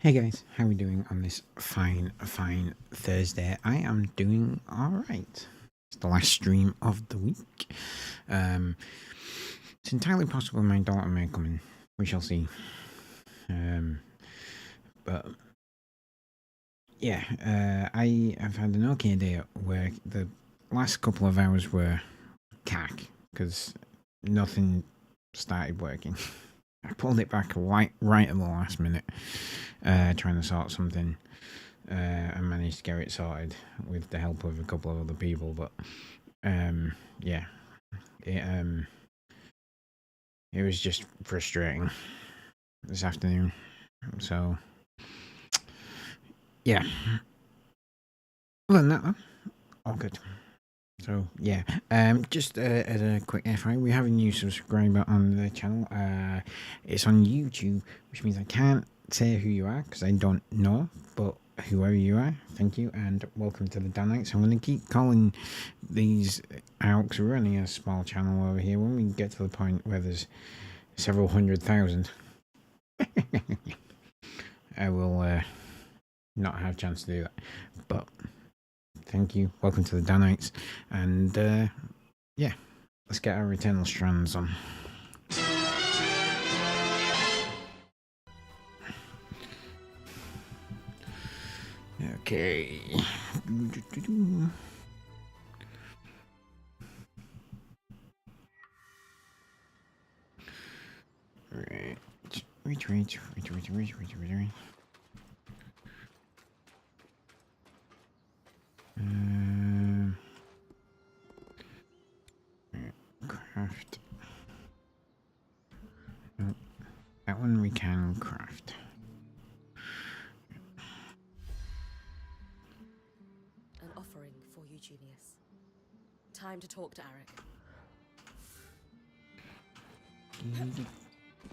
Hey guys, how are we doing on this fine Thursday? I am doing alright. It's the last stream of the week. It's entirely possible my daughter may come in. We shall see. But yeah, I have had an okay day at work. The last couple of hours were cack because nothing started working. I pulled it back right at the last minute, trying to sort something, and managed to get it sorted with the help of a couple of other people. But yeah, it was just frustrating this afternoon. So yeah, other than that, though, all good. So yeah, just as a quick FYI, we have a new subscriber on the channel. It's on YouTube, which means I can't say who you are because I don't know. But whoever you are, thank you and welcome to the Danarkage. I'm going to keep calling these out because we're running a small channel over here. When we get to the point where there's several 100,000, I will not have a chance to do that. But thank you. Welcome to the Danites. And yeah, let's get our Eternal Strands on. Okay. Right. Retreat. Craft. Nope. That one we can craft. An offering for you, Genius. Time to talk to Eric.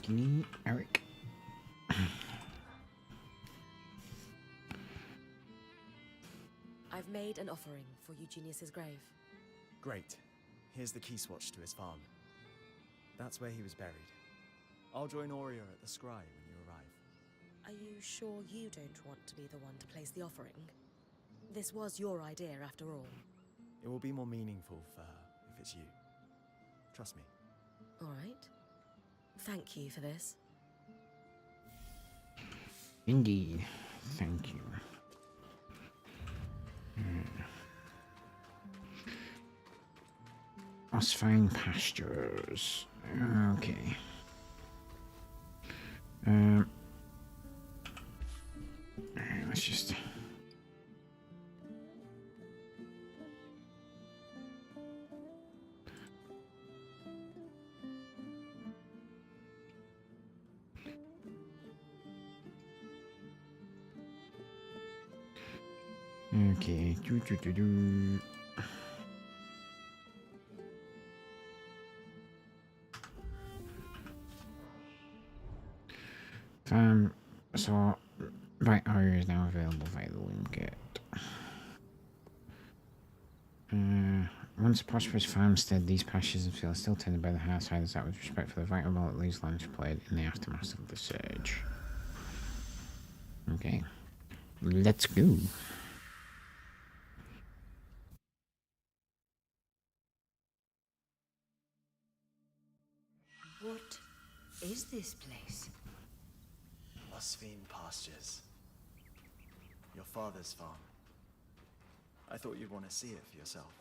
Gimme Eric. I've made an offering for Eugenius's grave. Great. Here's the key swatch to his farm. That's where he was buried. I'll join Aurea at the scry when you arrive. Are you sure you don't want to be the one to place the offering? This was your idea, after all. It will be more meaningful for her if it's you. Trust me. All right. Thank you for this. Indeed. Thank you. Osfine pastures. Okay. Alright, let's just. Okay. So right area is now available via the link. Once a prosperous farmstead, these pastures and fields still tended by the householders that with respect for the vital role that these lands played in the aftermath of the surge. Okay. Let's go. What is this place? Osfine Pastures. Your father's farm. I thought you'd want to see it for yourself.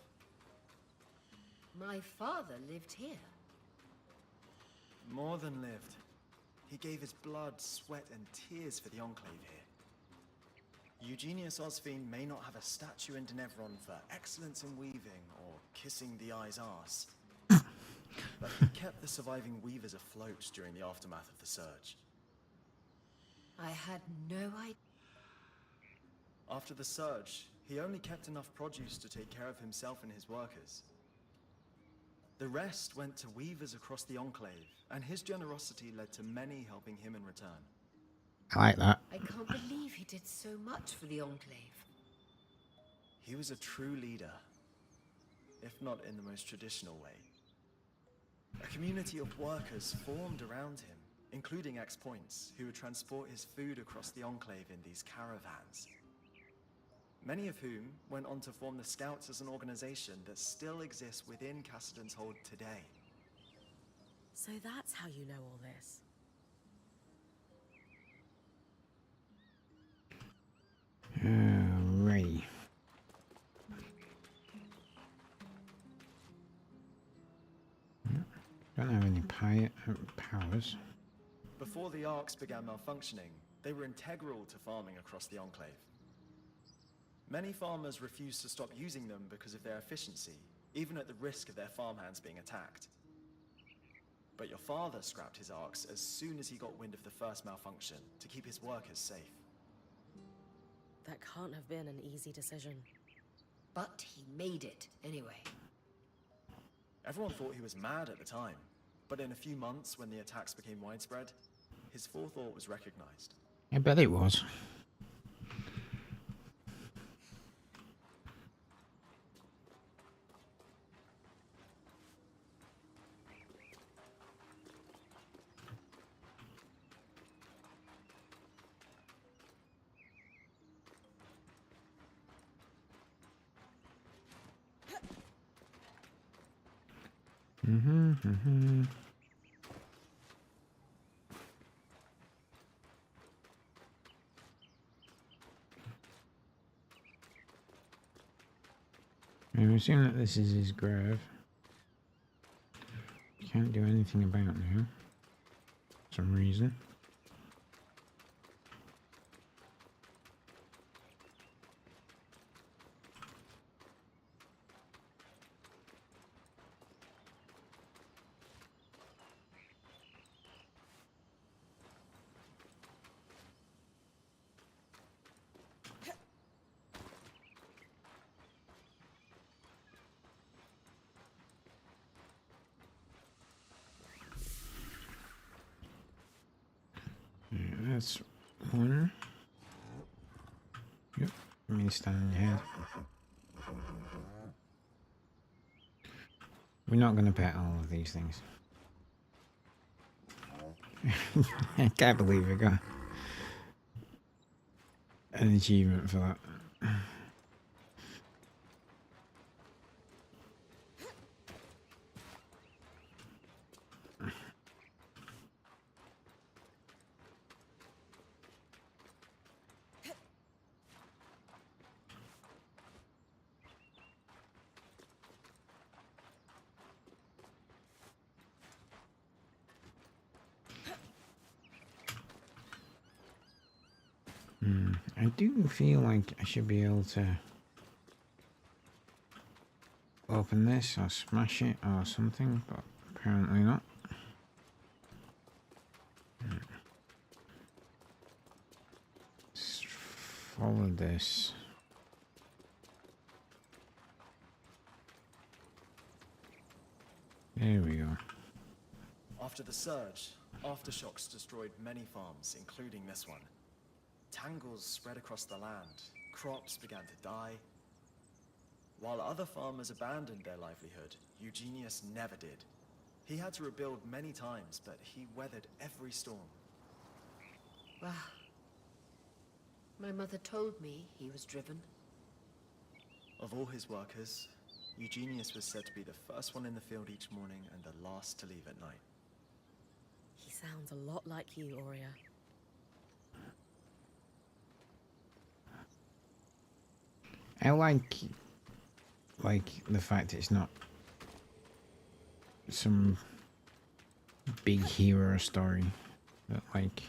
My father lived here. More than lived. He gave his blood, sweat, and tears for the Enclave here. Eugenius Osfine may not have a statue in Denevron for excellence in weaving or kissing the eye's arse, but he kept the surviving weavers afloat during the aftermath of the surge. I had no idea. After the surge, he only kept enough produce to take care of himself and his workers. The rest went to weavers across the Enclave, and his generosity led to many helping him in return. I like that. I can't believe he did so much for the Enclave. He was a true leader, if not in the most traditional way. A community of workers formed around him, including ex-points who would transport his food across the Enclave in these caravans. Many of whom went on to form the Scouts as an organization that still exists within Cassidan's Hold today. So that's how you know all this. Alrighty. Don't have any powers. Before the arcs began malfunctioning, they were integral to farming across the Enclave. Many farmers refused to stop using them because of their efficiency, even at the risk of their farmhands being attacked. But your father scrapped his arcs as soon as he got wind of the first malfunction to keep his workers safe. That can't have been an easy decision. But he made it anyway. Everyone thought he was mad at the time, but in a few months when the attacks became widespread, his forethought was recognized. I bet it was. I'm assuming that this is his grave. Can't do anything about now. For some reason. That's one. Yep, me standing here. We're not going to pet all of these things. I can't believe I got an achievement for that. I do feel like I should be able to open this or smash it or something, but apparently not. Let's follow this. There we go. After the surge, aftershocks destroyed many farms, including this one. Tangles spread across the land, crops began to die. While other farmers abandoned their livelihood, Eugenius never did. He had to rebuild many times, but he weathered every storm. Wow. My mother told me he was driven. Of all his workers, Eugenius was said to be the first one in the field each morning and the last to leave at night. He sounds a lot like you, Aurea. I like the fact it's not some big hero story, that like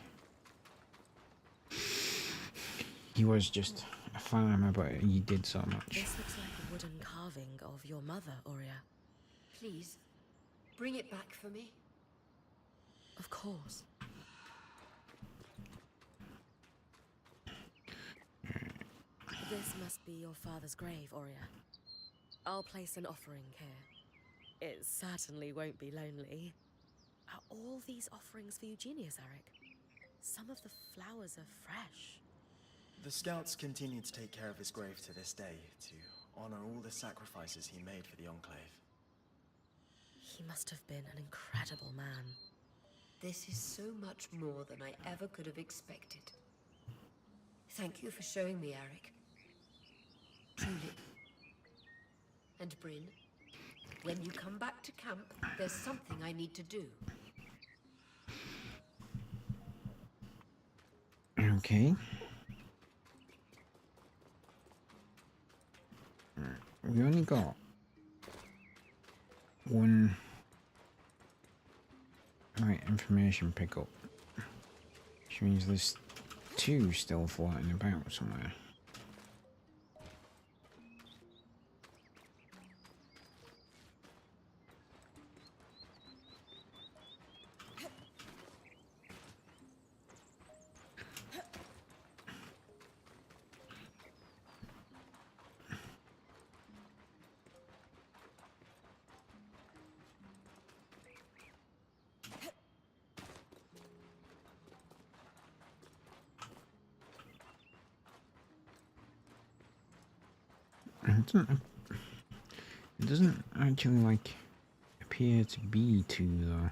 he was just a farmer, but he did so much. This looks like a wooden carving of your mother, Aurea. Please, bring it back for me. Of course. This must be your father's grave, Aurea. I'll place an offering here. It certainly won't be lonely. Are all these offerings for Eugenius, Eric? Some of the flowers are fresh. The Scouts continue to take care of his grave to this day, to honor all the sacrifices he made for the Enclave. He must have been an incredible man. This is so much more than I ever could have expected. Thank you for showing me, Eric. Truly. And Bryn, when you come back to camp, there's something I need to do. Okay. We only got one information pickup, which means there's two still floating about somewhere. It doesn't actually like appear to be two though.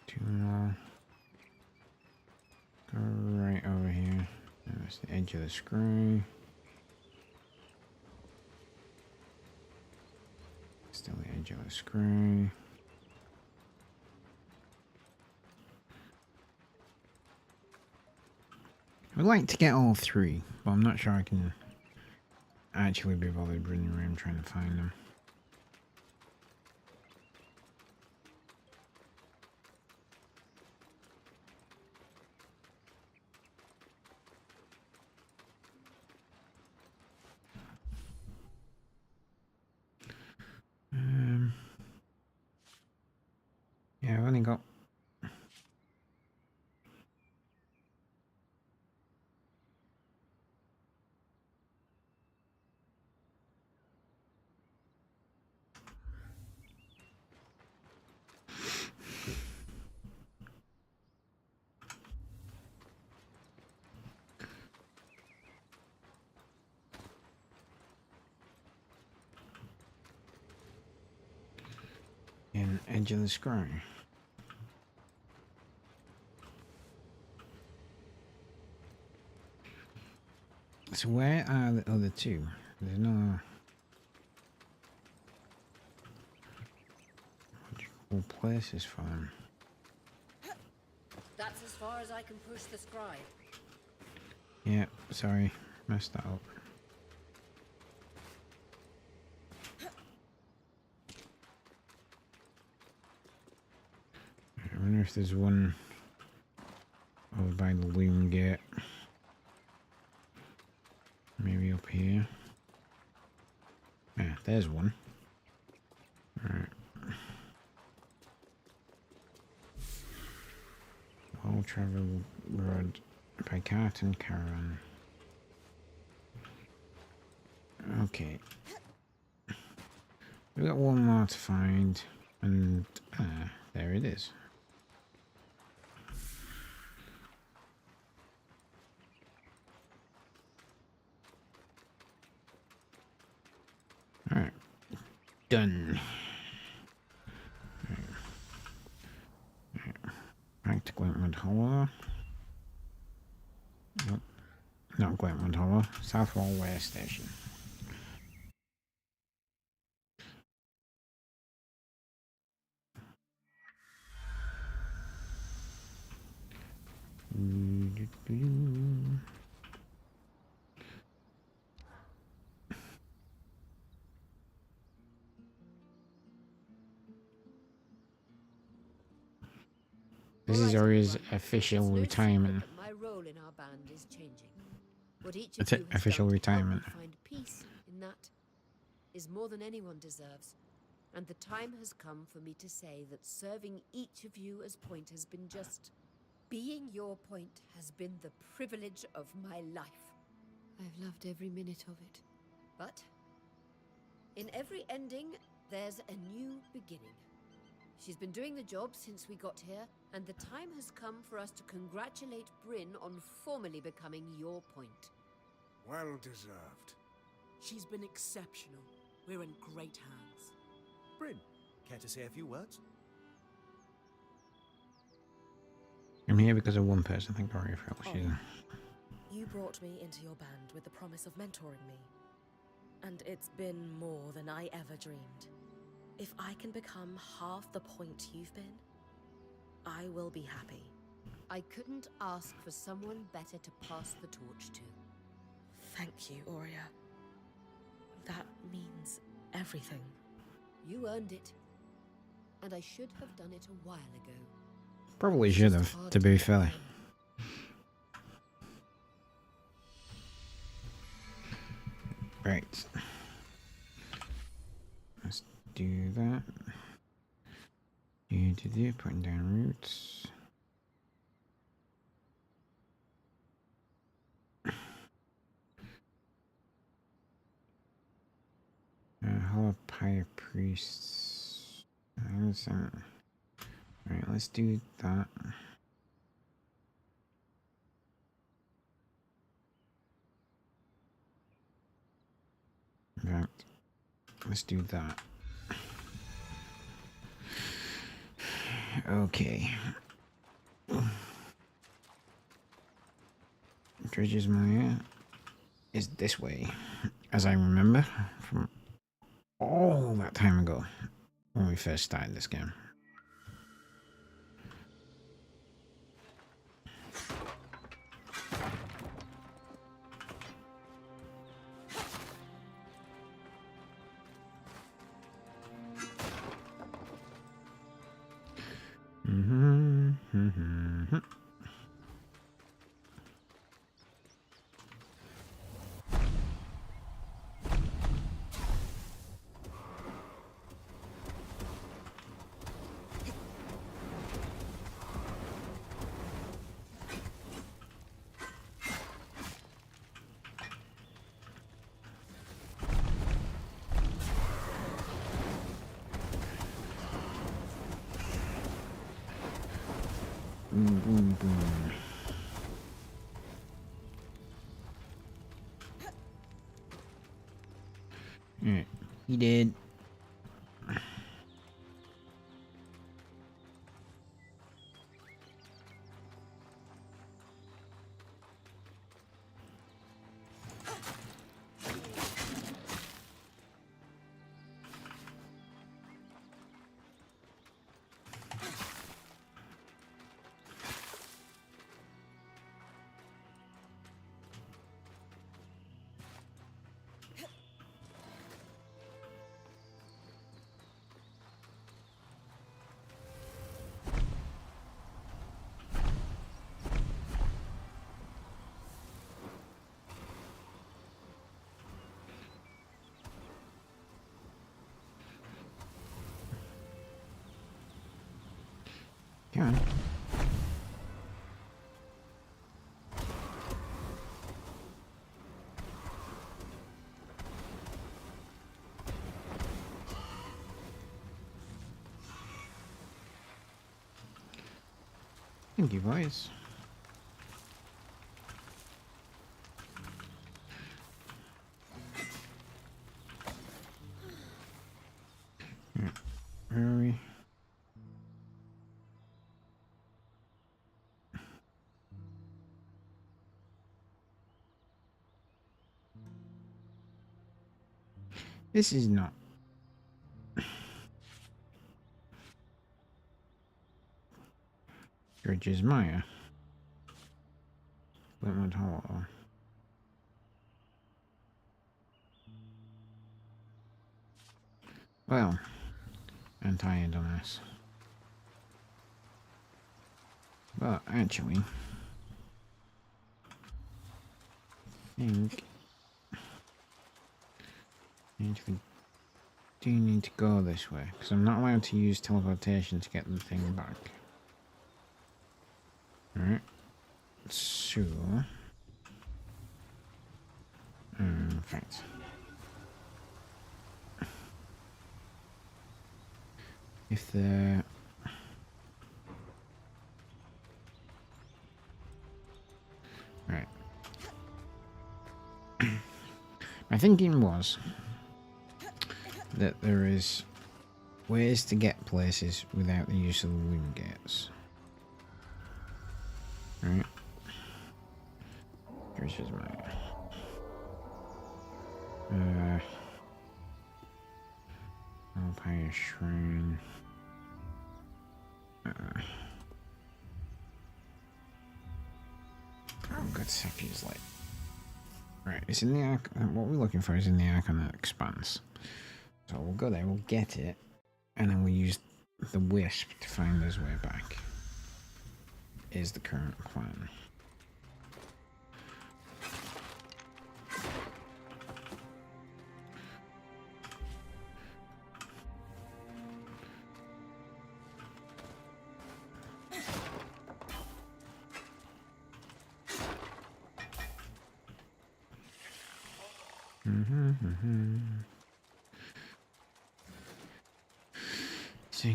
Two more. Go right over here. That's the edge of the screw. Still the edge of the screw. I'd like to get all three, but I'm not sure I can actually be bothered running around trying to find them. Yeah, I've only got an edge of the screw. So where are the other two? There's no logical places for them. That's as far as I can push the scribe. Yeah, sorry, messed that up. I wonder if there's one over by the loom gate. Maybe up here. Yeah, there's one. Alright. Well traveled road by cart and caravan. Okay. We've got one more to find, and there it is. Alright. Done. Back to Glentwood Hollow. Nope. Not Glentwood Hollow. Southwall Way Station. This is Oria's official retirement. My role in our band is changing. What each That's of it, you has official done to retirement. help me find peace in that is more than anyone deserves. And the time has come for me to say that serving each of you as point has been just... Being your point has been the privilege of my life. I've loved every minute of it. But in every ending, there's a new beginning. She's been doing the job since we got here, and the time has come for us to congratulate Bryn on formally becoming your point. Well deserved. She's been exceptional. We're in great hands. Bryn, care to say a few words? I'm here because of one person. Thank Gloria for all she's done. You brought me into your band with the promise of mentoring me. And it's been more than I ever dreamed. If I can become half the point you've been, I will be happy. I couldn't ask for someone better to pass the torch to. Thank you, Aurea. That means everything. You earned it. And I should have done it a while ago. Probably should have, to be fair. Right. Let's do that. Putting down roots. Hollow Pyre Priests. Alright, let's do that. In fact, let's do that. Okay. Dredge's Maya is this way, as I remember from all that time ago when we first started this game. Boom, boom, boom. Alright, he did. Come on. Thank you, boys. Where are we? This is not. Dredge's Maya. Wentwood Hollow. Well, I'm tired on this. But actually, I think we do need to go this way, because I'm not allowed to use teleportation to get the thing back. Alright, so in fact, if the My thinking was that there is ways to get places without the use of the wind gates. Right? Here's just my Vampire Shrine. Oh, got Sappy's Light. Right, it's in the arc. What we're looking for is in the Archon that expands. So we'll go there, we'll get it, and then we'll use the Wisp to find his way back. Is the current plan. So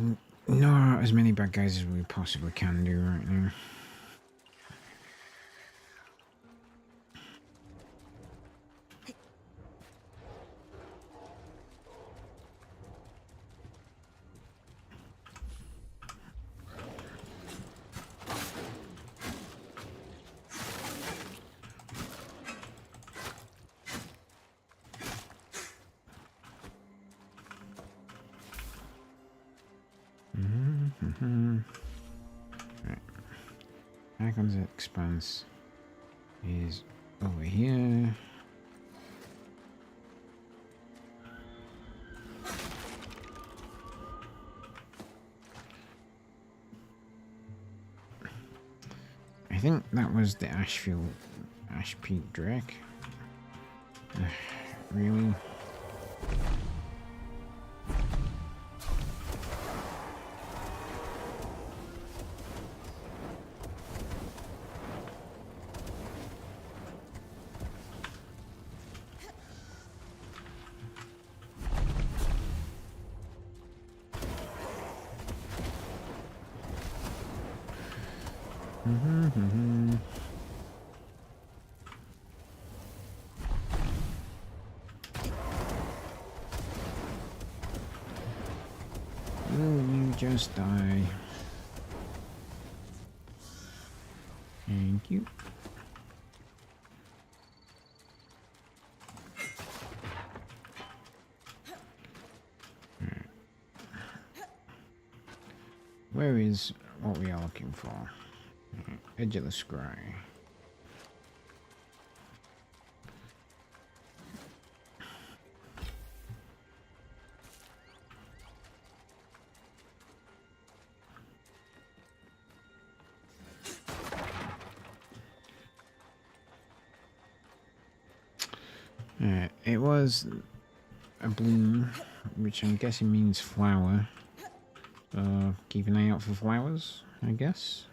ignore as many bad guys as we possibly can do right now. Right. Archon's expanse is over here. I think that was the Ash Peak Drake. Really? Will you just die? Thank you. Where is what we are looking for? Edge of the scry. It was a bloom, which I'm guessing means flower. So keep an eye out for flowers, I guess.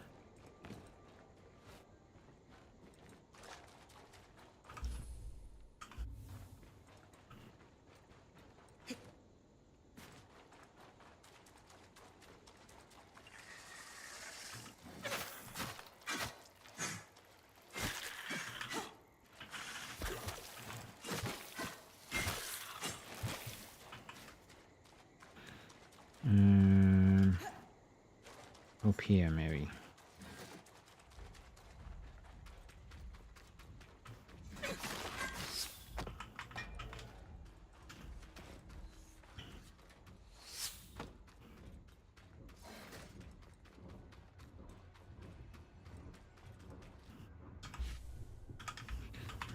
Up here, maybe.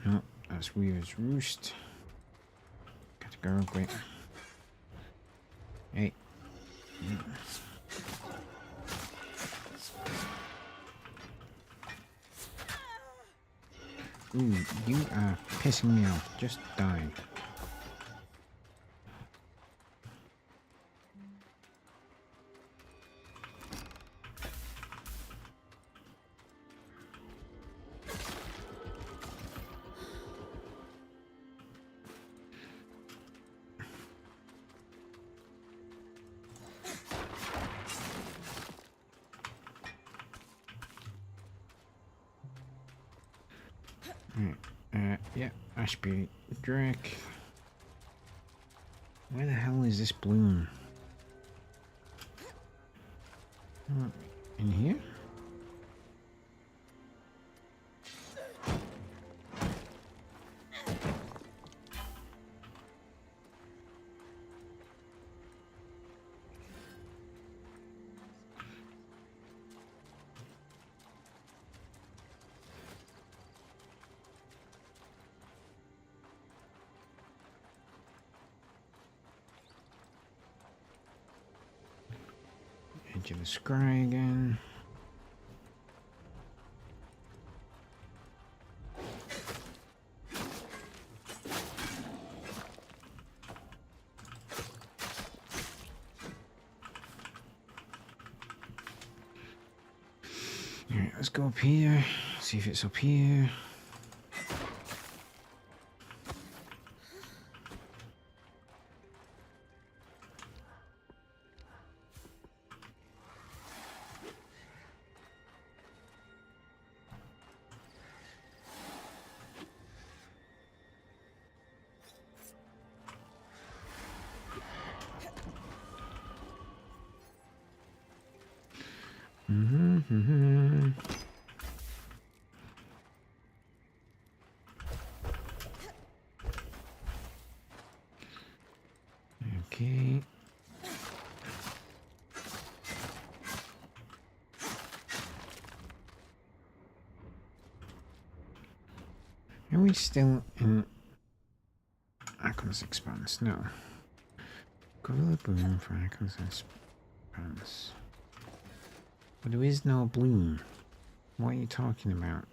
No, that's Weaver's Roost. Gotta go real quick. Hey. Ooh, you are pissing me off. Just die. Yeah, Ashby Drake. Where the hell is this bloom? In here? Edge of the scry again. Alright, let's go up here. See if it's up here. Okay. Are we still in Akon's Expanse? No. Gorilla Bloom for Akon's Expanse. But there is no bloom. What are you talking about?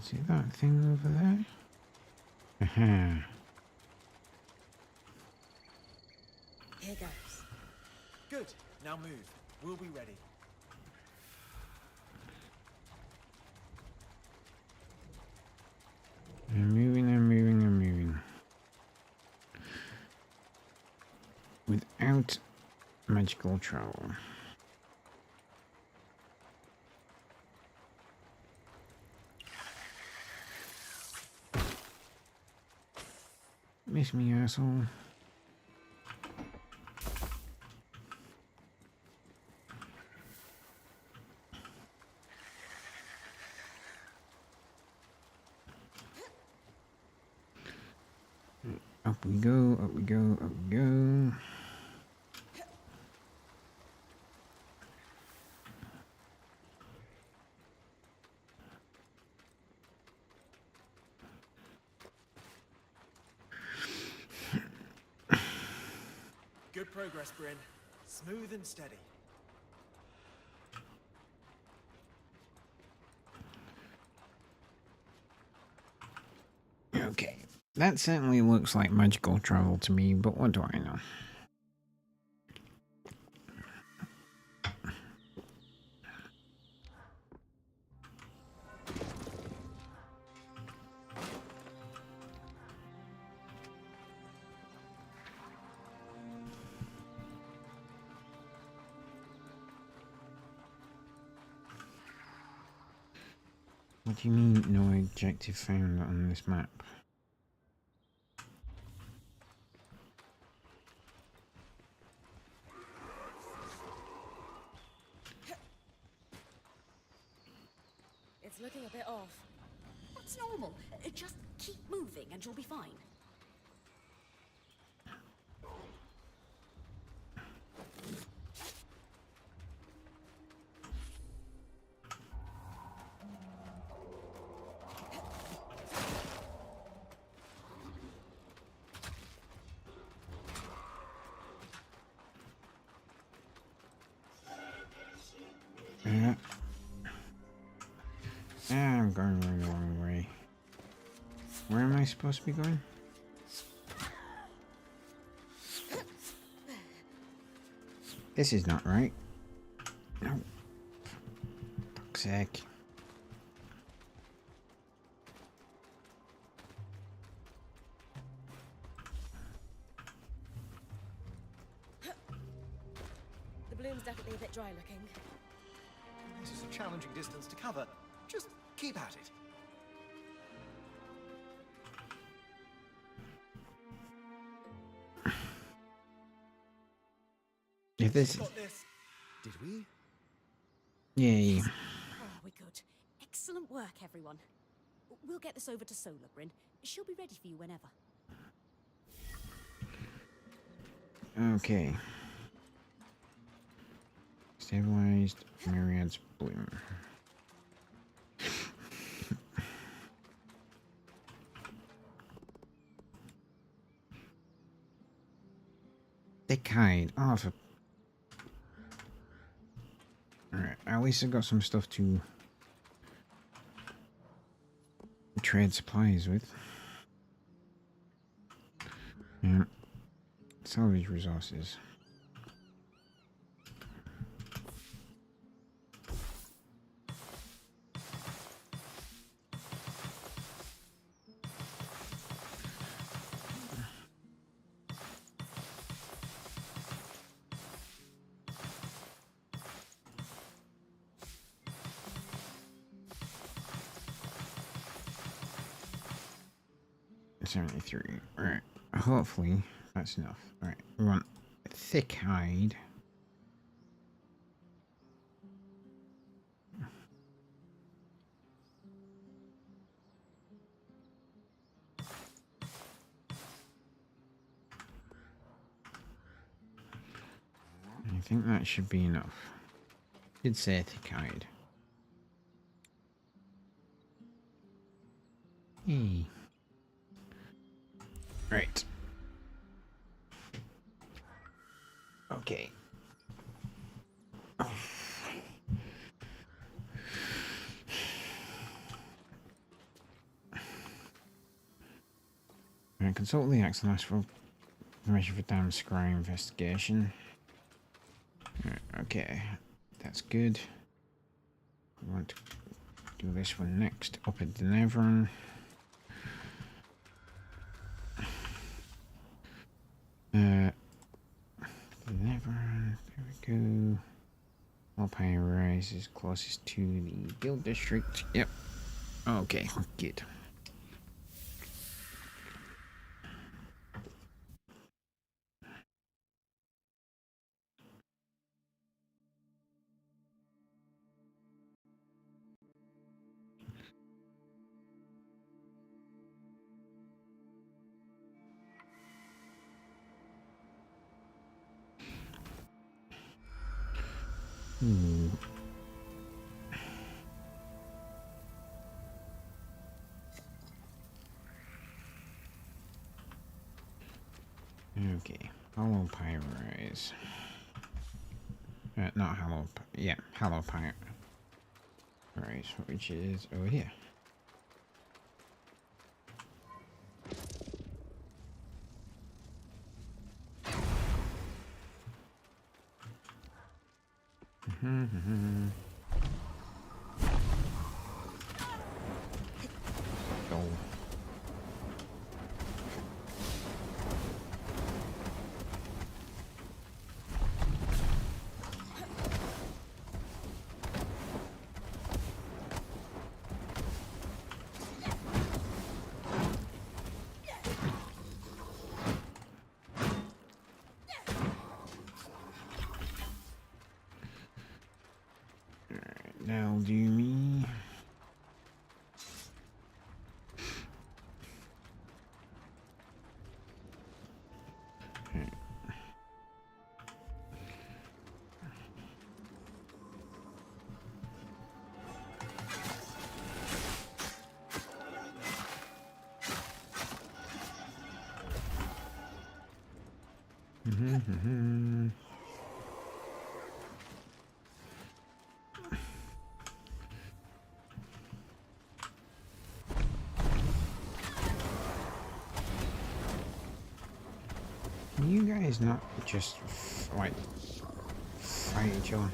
See that thing over there? Aha. Here goes. Good. Now move. We'll be ready. I'm moving, I'm moving, I'm moving. Without magical travel. Miss me, asshole. Up we go, up we go, up we go. Good progress, Bryn. Smooth and steady. Okay, that certainly looks like magical travel to me, but what do I know? What do you mean, no objective found on this map? It's looking a bit off. That's normal. Just keep moving and you'll be fine. Yeah. I'm going the wrong way. Where am I supposed to be going? This is not right. No. Fuck's sake. dry looking. This is a challenging distance to cover. Just keep at it. If this, Got this. Did we? yay. Oh, we're good. Excellent work, everyone. We'll get this over to Solar, Bryn. She'll be ready for you whenever. Okay. Stabilized Myriad's bloom. Thick hide. Oh, for... Alright, at least I got some stuff to trade supplies with. Yeah. Salvage resources. $73. Alright. Hopefully that's enough. Alright. We want a thick hide. I think that should be enough. Did say thick hide. Hey. Right. Okay. Consult the axe and ask for information for damn scry investigation. Okay, that's good. We want to do this one next. Up at Danarkage. Danarkage. There we go. Alpine Rise is closest to the guild district. Yep. Okay, good. Okay, Hollow Pyrise. Not Hollow, yeah, Hollow Pyrise, which is over here. Go. Now do me. Can you guys not just like fight each other?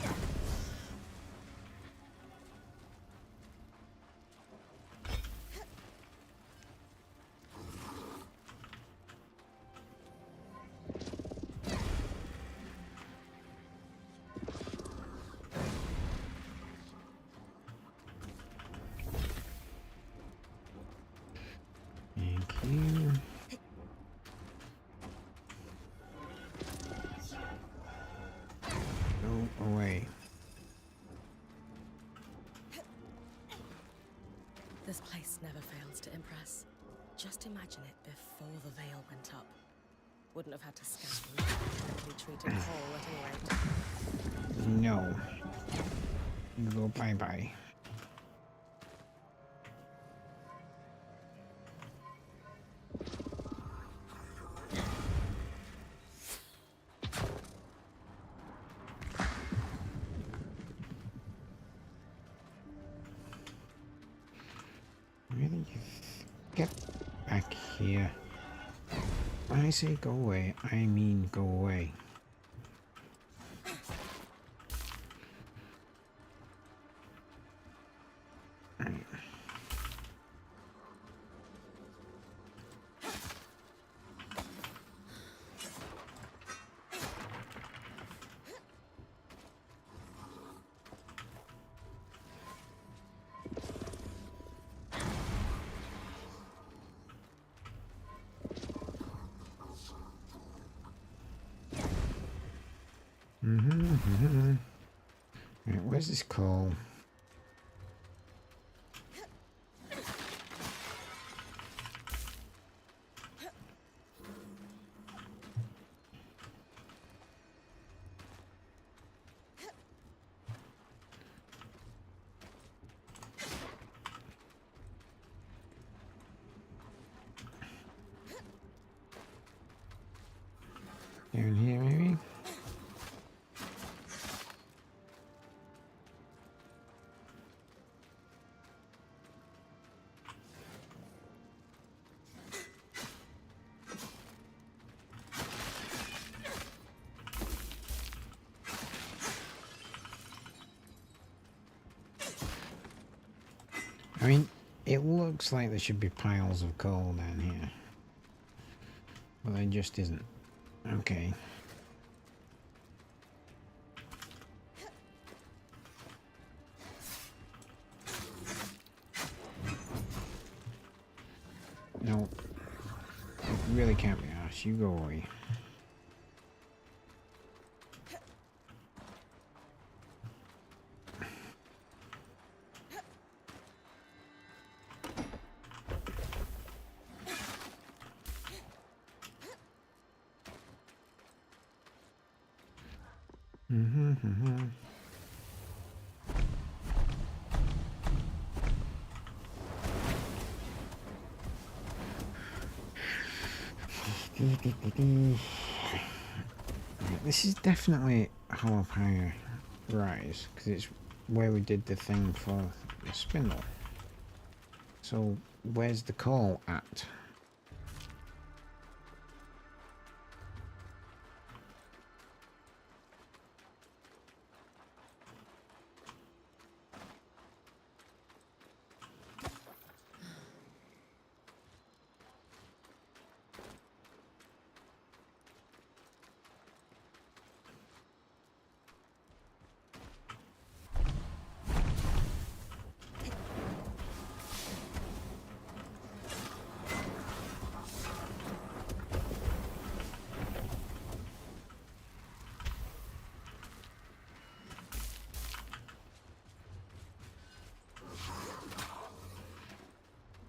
This place never fails to impress. Just imagine it before the veil went up. Wouldn't have had to scout the perfectly treated hole at any rate. No. You go bye-bye. Really? Get back here. When I say go away, I mean go away. Right, where's this call? Down here, maybe? I mean, it looks like there should be piles of coal down here. But there just isn't. Okay. No. It really can't be arsed. You go away. This is definitely Hollow Power Rise, because it's where we did the thing for the spindle. So, where's the call at?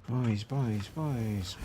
Boys, boys, boys.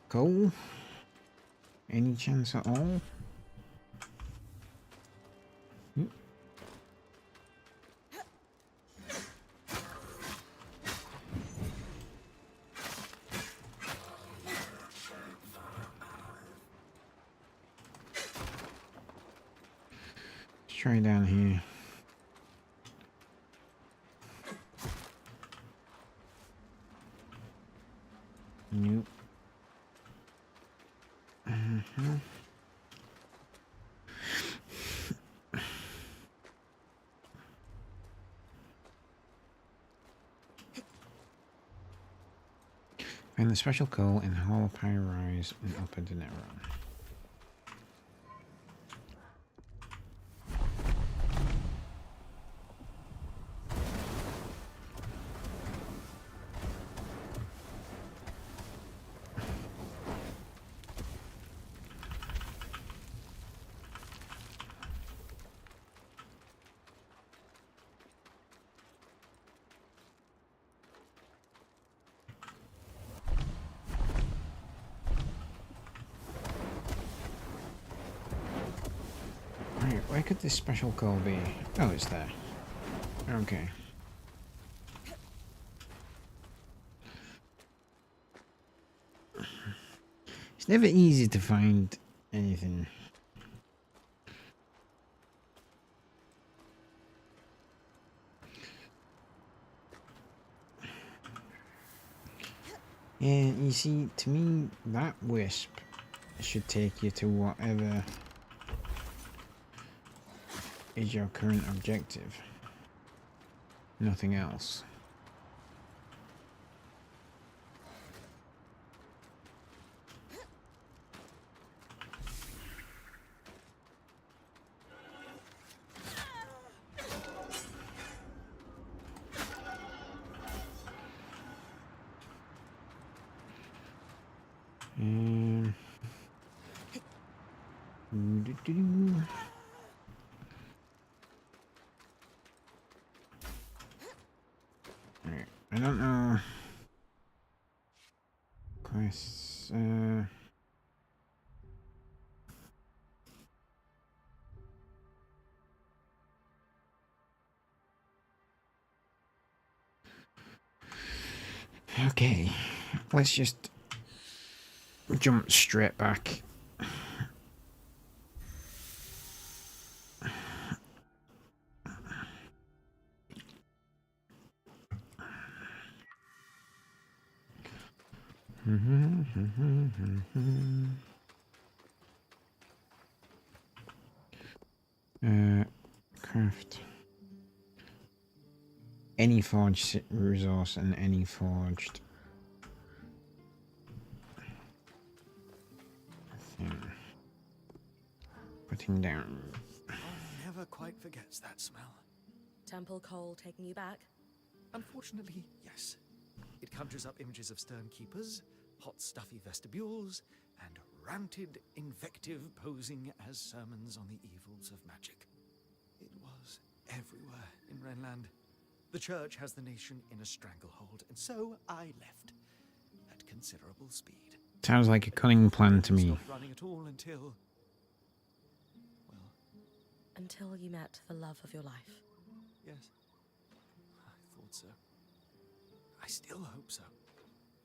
Cool. Any chance at all? Let's try down here. Find the special coal in Hall Pyrise and Upper Danarkage. Right, where could this special coal be? Oh, it's there. Okay. It's never easy to find anything. Yeah, you see, to me, that wisp should take you to whatever is your current objective. Nothing else. Doo-doo-doo. Alright, I don't know. Quests, okay, let's just jump straight back. Craft any forged resource and any forged thing. Putting down. One never quite forgets that smell. Temple coal taking you back? Unfortunately, yes. It conjures up images of stern keepers, hot stuffy vestibules, and ranted invective posing as sermons on the evils of magic. It was everywhere in Renland. The church has the nation in a stranglehold, and so I left at considerable speed. Sounds like a cunning plan to me. Stopped running at all until, well, Until you met the love of your life. yes, I thought so. I still hope so.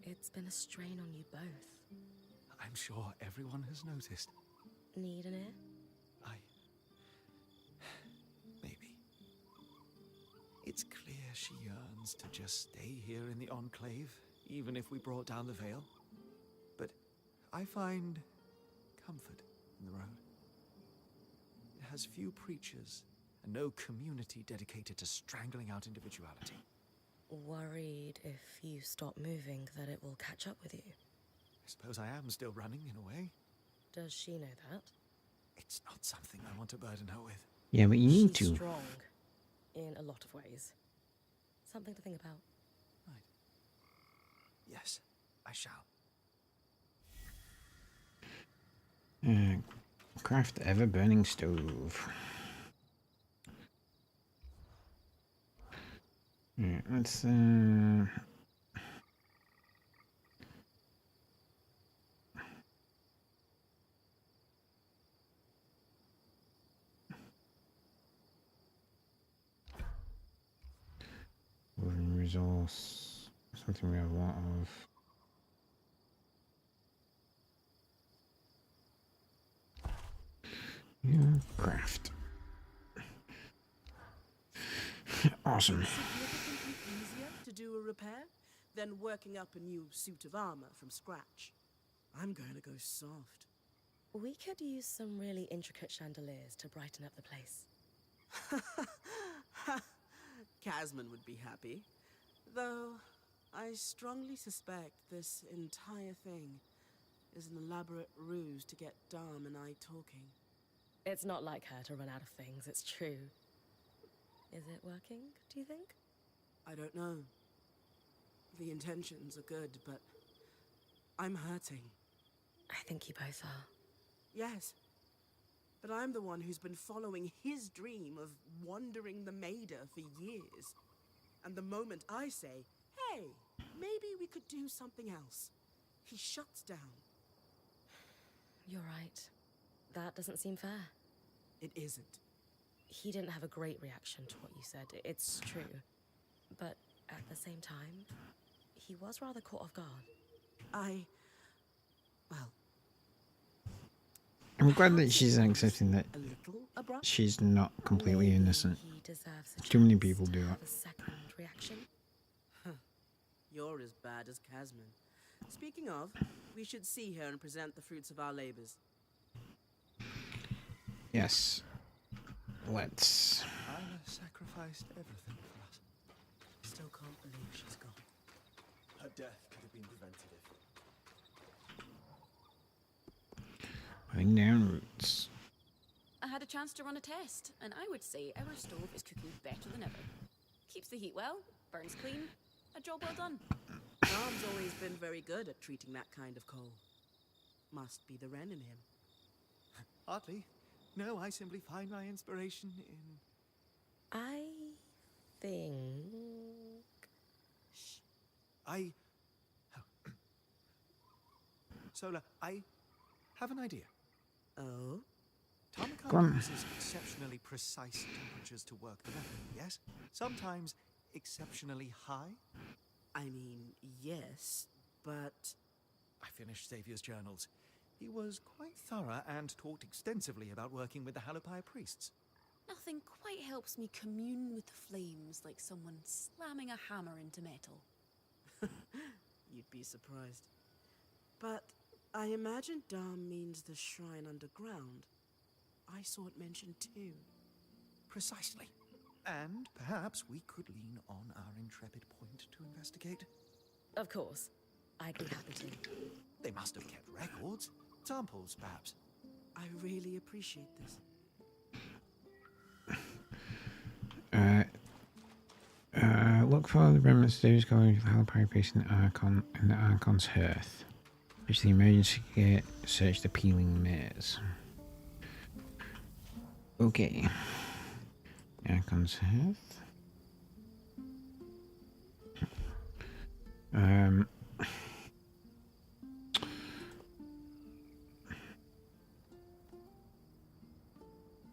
It's been a strain on you both. I'm sure everyone has noticed. Need an ear? Maybe. It's clear she yearns to just stay here in the Enclave, even if we brought down the veil. But I find comfort in the road. It has few preachers and no community dedicated to strangling out individuality. Worried if you stop moving that it will catch up with you. I suppose I am still running in a way. Does she know that? It's not something I want to burden her with. Yeah, but you need She's to. strong in a lot of ways. Something to think about. Right. Yes, I shall. Craft ever burning stove. Yeah, let's woven resource, something we have a lot of. Yeah, craft. Awesome. Significantly easier to do a repair than working up a new suit of armor from scratch. I'm going to go soft. We could use some really intricate chandeliers to brighten up the place. Casman would be happy. Though, I strongly suspect this entire thing is an elaborate ruse to get Dom and I talking. It's not like her to run out of things, it's true. Is it working, do you think? I don't know. The intentions are good, but I'm hurting. I think you both are. Yes. But I'm the one who's been following his dream of wandering the Maida for years. And the moment I say, hey, maybe we could do something else, he shuts down. You're right. That doesn't seem fair. It isn't. He didn't have a great reaction to what you said, it's true. But at the same time, he was rather caught off guard. Well... I'm glad that she's accepting that a little abrupt? she's not completely Maybe innocent. He deserves a Too many chance people to do have that. a second reaction. You're as bad as Casman. Speaking of, we should see her and present the fruits of our labors. Yes. Let's... Isla sacrificed everything for us. Still can't believe she's gone. Her death could have been prevented if... Putting down roots. I had a chance to run a test, and I would say our stove is cooking better than ever. Keeps the heat well, burns clean, a job well done. Dom's always been very good at treating that kind of coal. Must be the Wren in him. Hardly. No, I simply find my inspiration in... I think... Shh. Sola, I have an idea. Oh? Go Danarkage on. uses exceptionally precise temperatures to work the method, yes? Sometimes exceptionally high. I mean, yes, but... I finished Xavier's journals. He was quite thorough and talked extensively about working with the Halapai priests. Nothing quite helps me commune with the flames like someone slamming a hammer into metal. You'd be surprised. But I imagine Dom means the shrine underground. I saw it mentioned too. Precisely. And perhaps we could lean on our intrepid point to investigate. Of course. I'd be happy to. They must have kept records. Samples, perhaps. I really appreciate this. Look for the remnants of those going to the Halapai Priest in the Archon's hearth. Reach the emergency gate, search the peeling maze. Okay. Archon's hearth.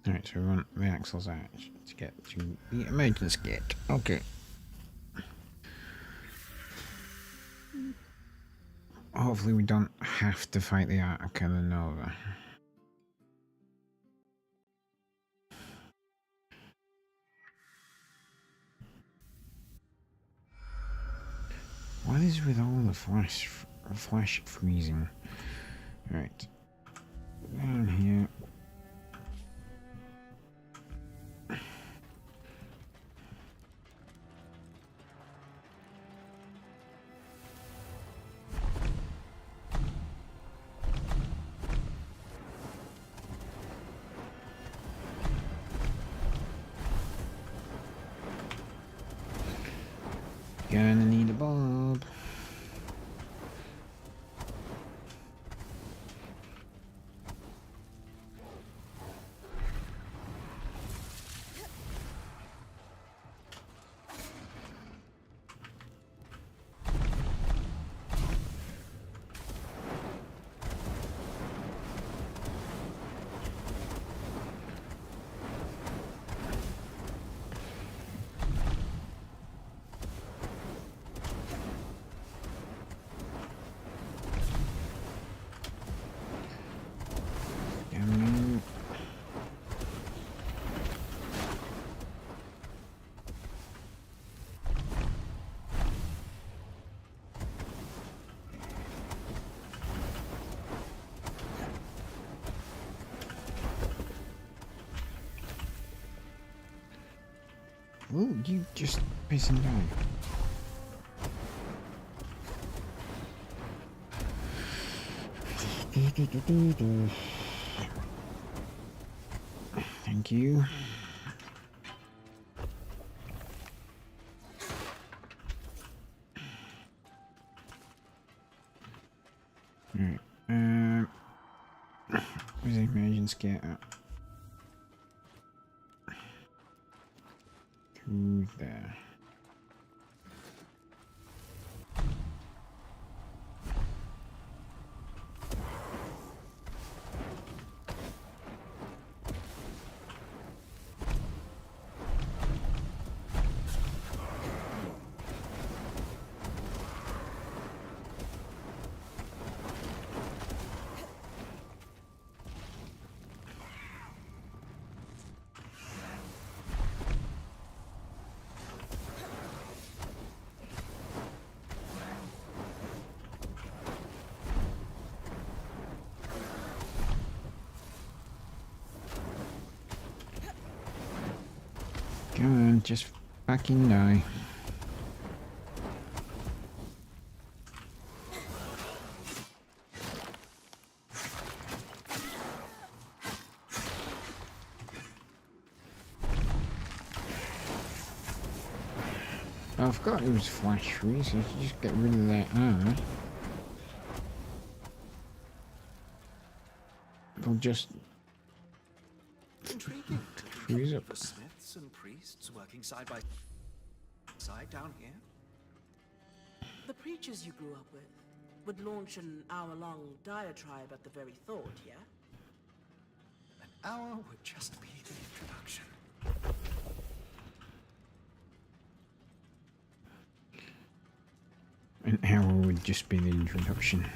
Alright, so we want the Axle's Arch to get to the emergency gate. Okay. Hopefully we don't have to fight the Arcanova. What is with all the flash freezing? Right. Down here. Gonna need a bulb. Ooh, you just piss him down. Thank you. Alright, where's the emergency gate at? Through there. Come on, just fucking die. Oh, I forgot it was flash free, so you should just get rid of that eye. It'll just Intriguing. freeze up. For smiths and priests working side by side down here. The preachers you grew up with would launch an hour-long diatribe at the very thought, yeah? An hour would just be the introduction. An hour would just be the introduction.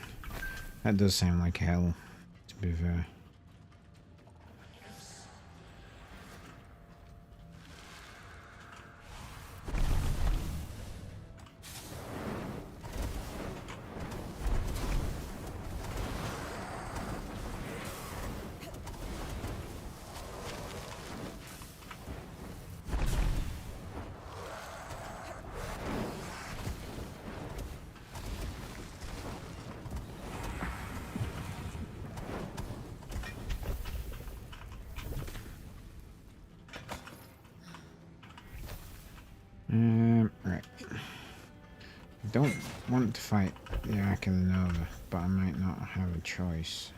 That does sound like hell, to be fair. Right. I don't want to fight the Ark of the Nova, but I might not have a choice.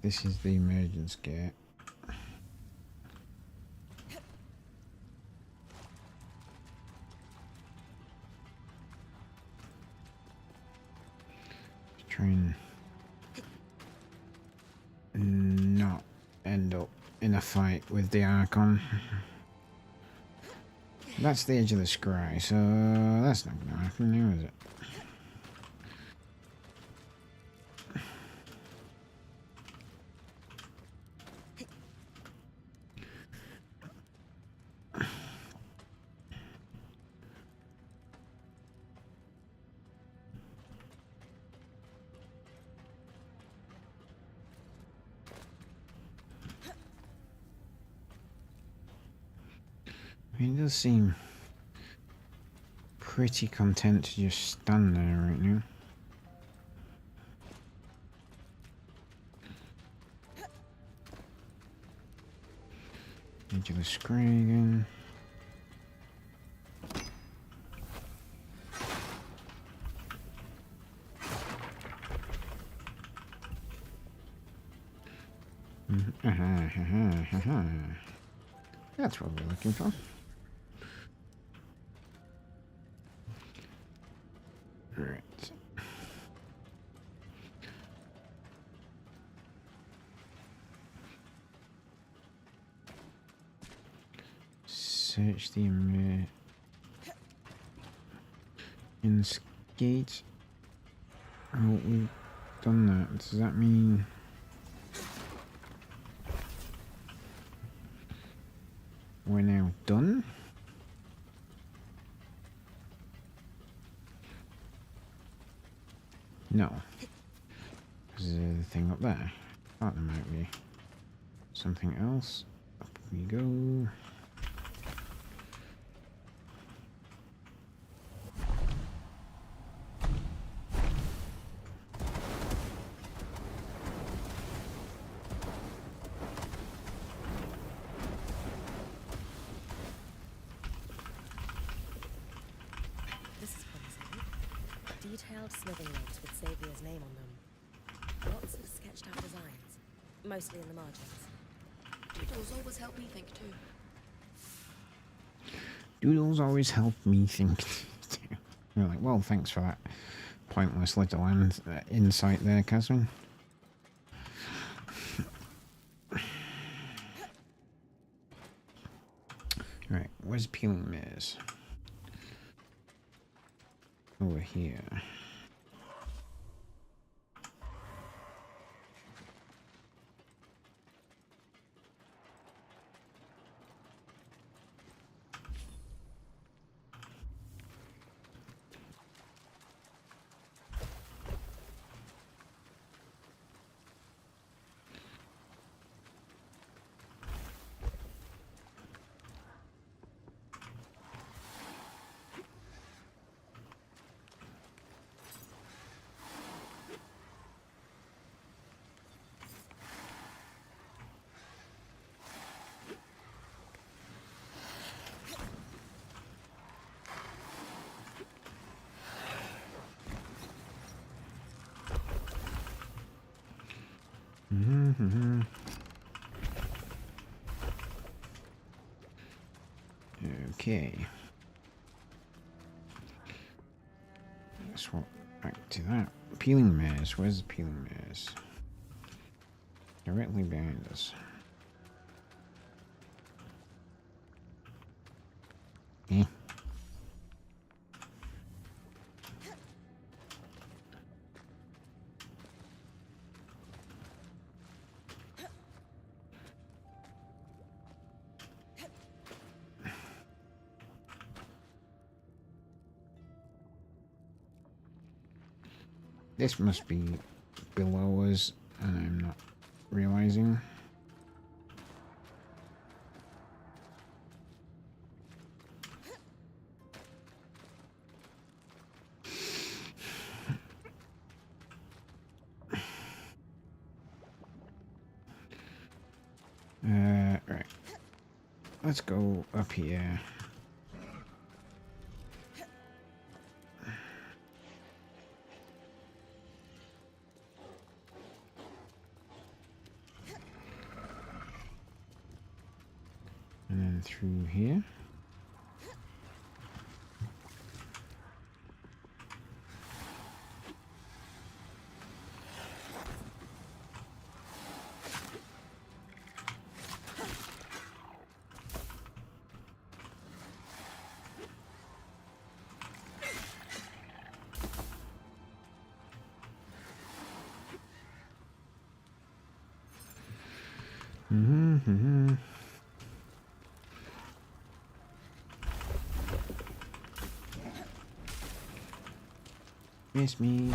This is the emergence gate. Try and not end up in a fight with the Archon. That's the edge of the scry, so that's not gonna happen now, is it? I mean, it does seem pretty content to just stand there right now. Edge of the screen again. That's what we're looking for. Right. Search the gate. Oh, we've done that. Does that mean we're now done? No. There's a thing up there. Thought there might be something else. Up we go. detailed smithing logs with Saviour's name on them. Lots of sketched out designs, mostly in the margins. Doodles always help me think too. Doodles always help me think too. You're like, well, thanks for that pointless little insight there, Catherine. Right, where's Peeling Maze? Over here. Okay. Let's swap back to that. Peeling Maze. Where's the Peeling Maze? Directly behind us. Eh. This must be below us, and I'm not realizing. Right. Let's go up here. And then through here. Miss me.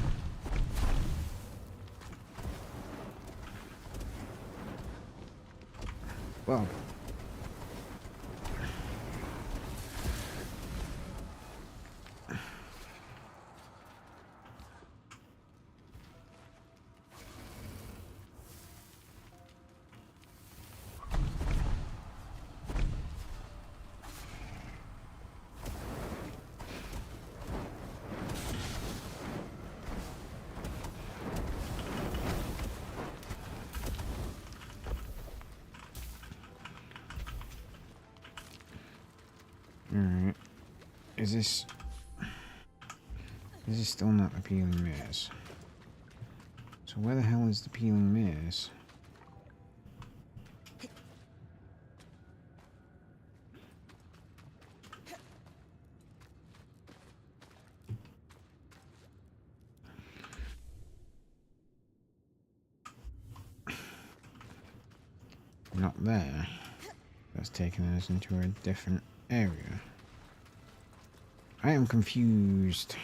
Well. Alright. Is this still not the Peeling Maze? So where the hell is the Peeling Maze? Not there. That's taking us into a different area. I am confused.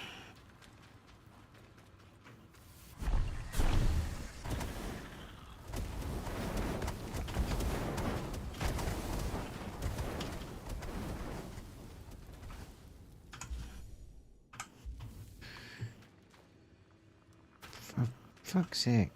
For fuck's sake.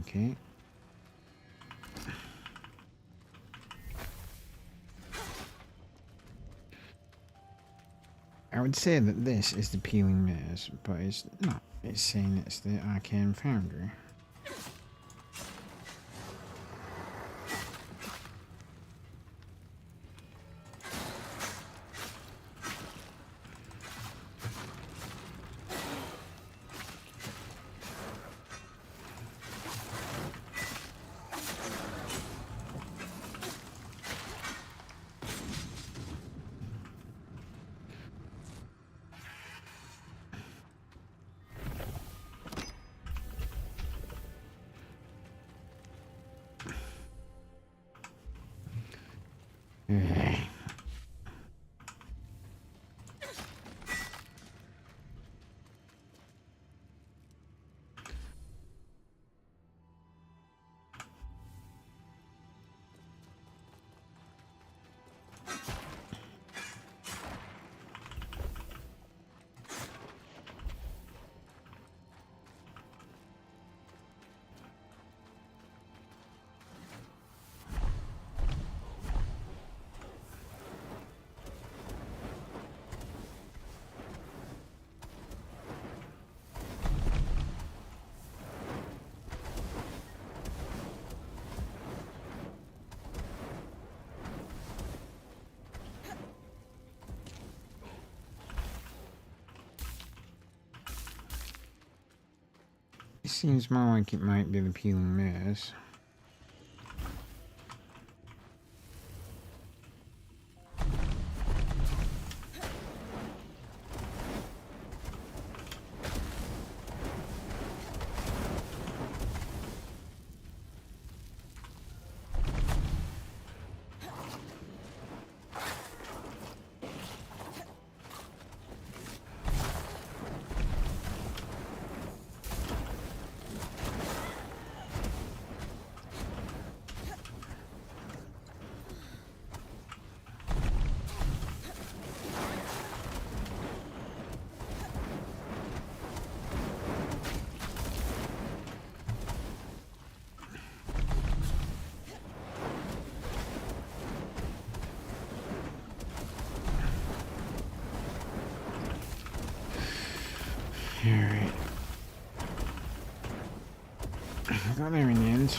Okay. I would say that this is the Peeling Maze, but it's not. It's saying it's the Arcane Foundry. It seems more like it might be the Peeling Maze. Alright. Got there in the end.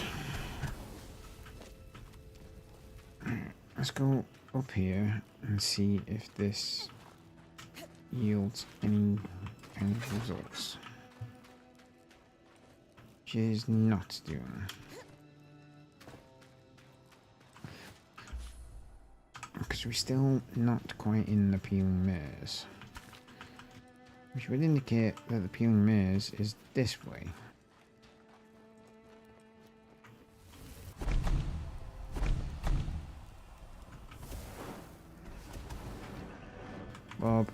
Let's go up here and see if this yields any kind of results. Which is not doing. Because we're still not quite in the Peeling Maze. Which would indicate that the Peeling Maze is this way. Bob.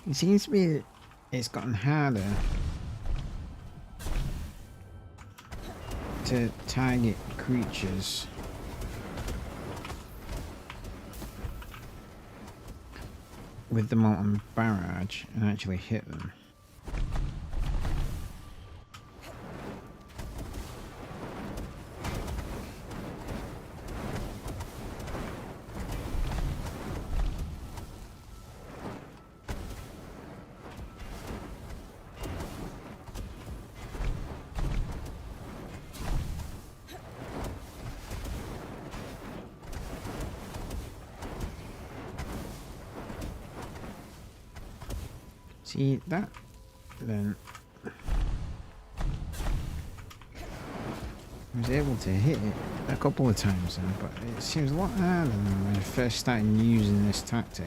It seems to be it's gotten harder to target creatures with the molten barrage and actually hit them. See that? Then I was able to hit it a couple of times then, but it seems a lot harder than when I first started using this tactic.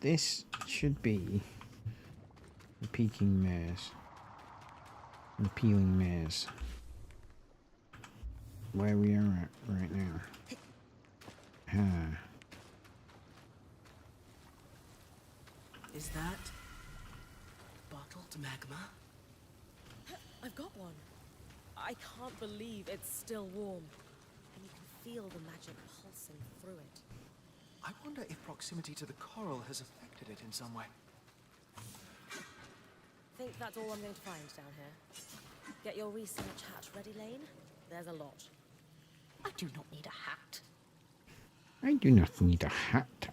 this should be the peaking maze. The peeling maze. Where we are at right now. Is that bottled magma? I've got one. I can't believe it's still warm. And you can feel the magic pulsing through it. I wonder if proximity to the coral has affected it in some way. Think that's all I'm going to find down here. Get your research hat ready, Lane. There's a lot. I do not need a hat. I do not need a hat.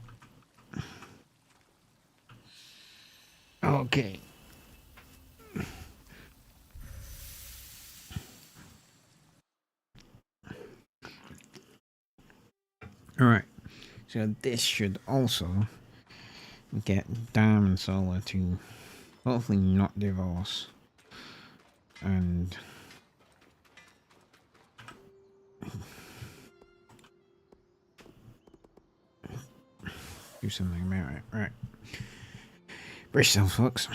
Okay. Alright. So this should also get Dam and Sola to hopefully not divorce. And do something about it. Right. Brace yourself, folks.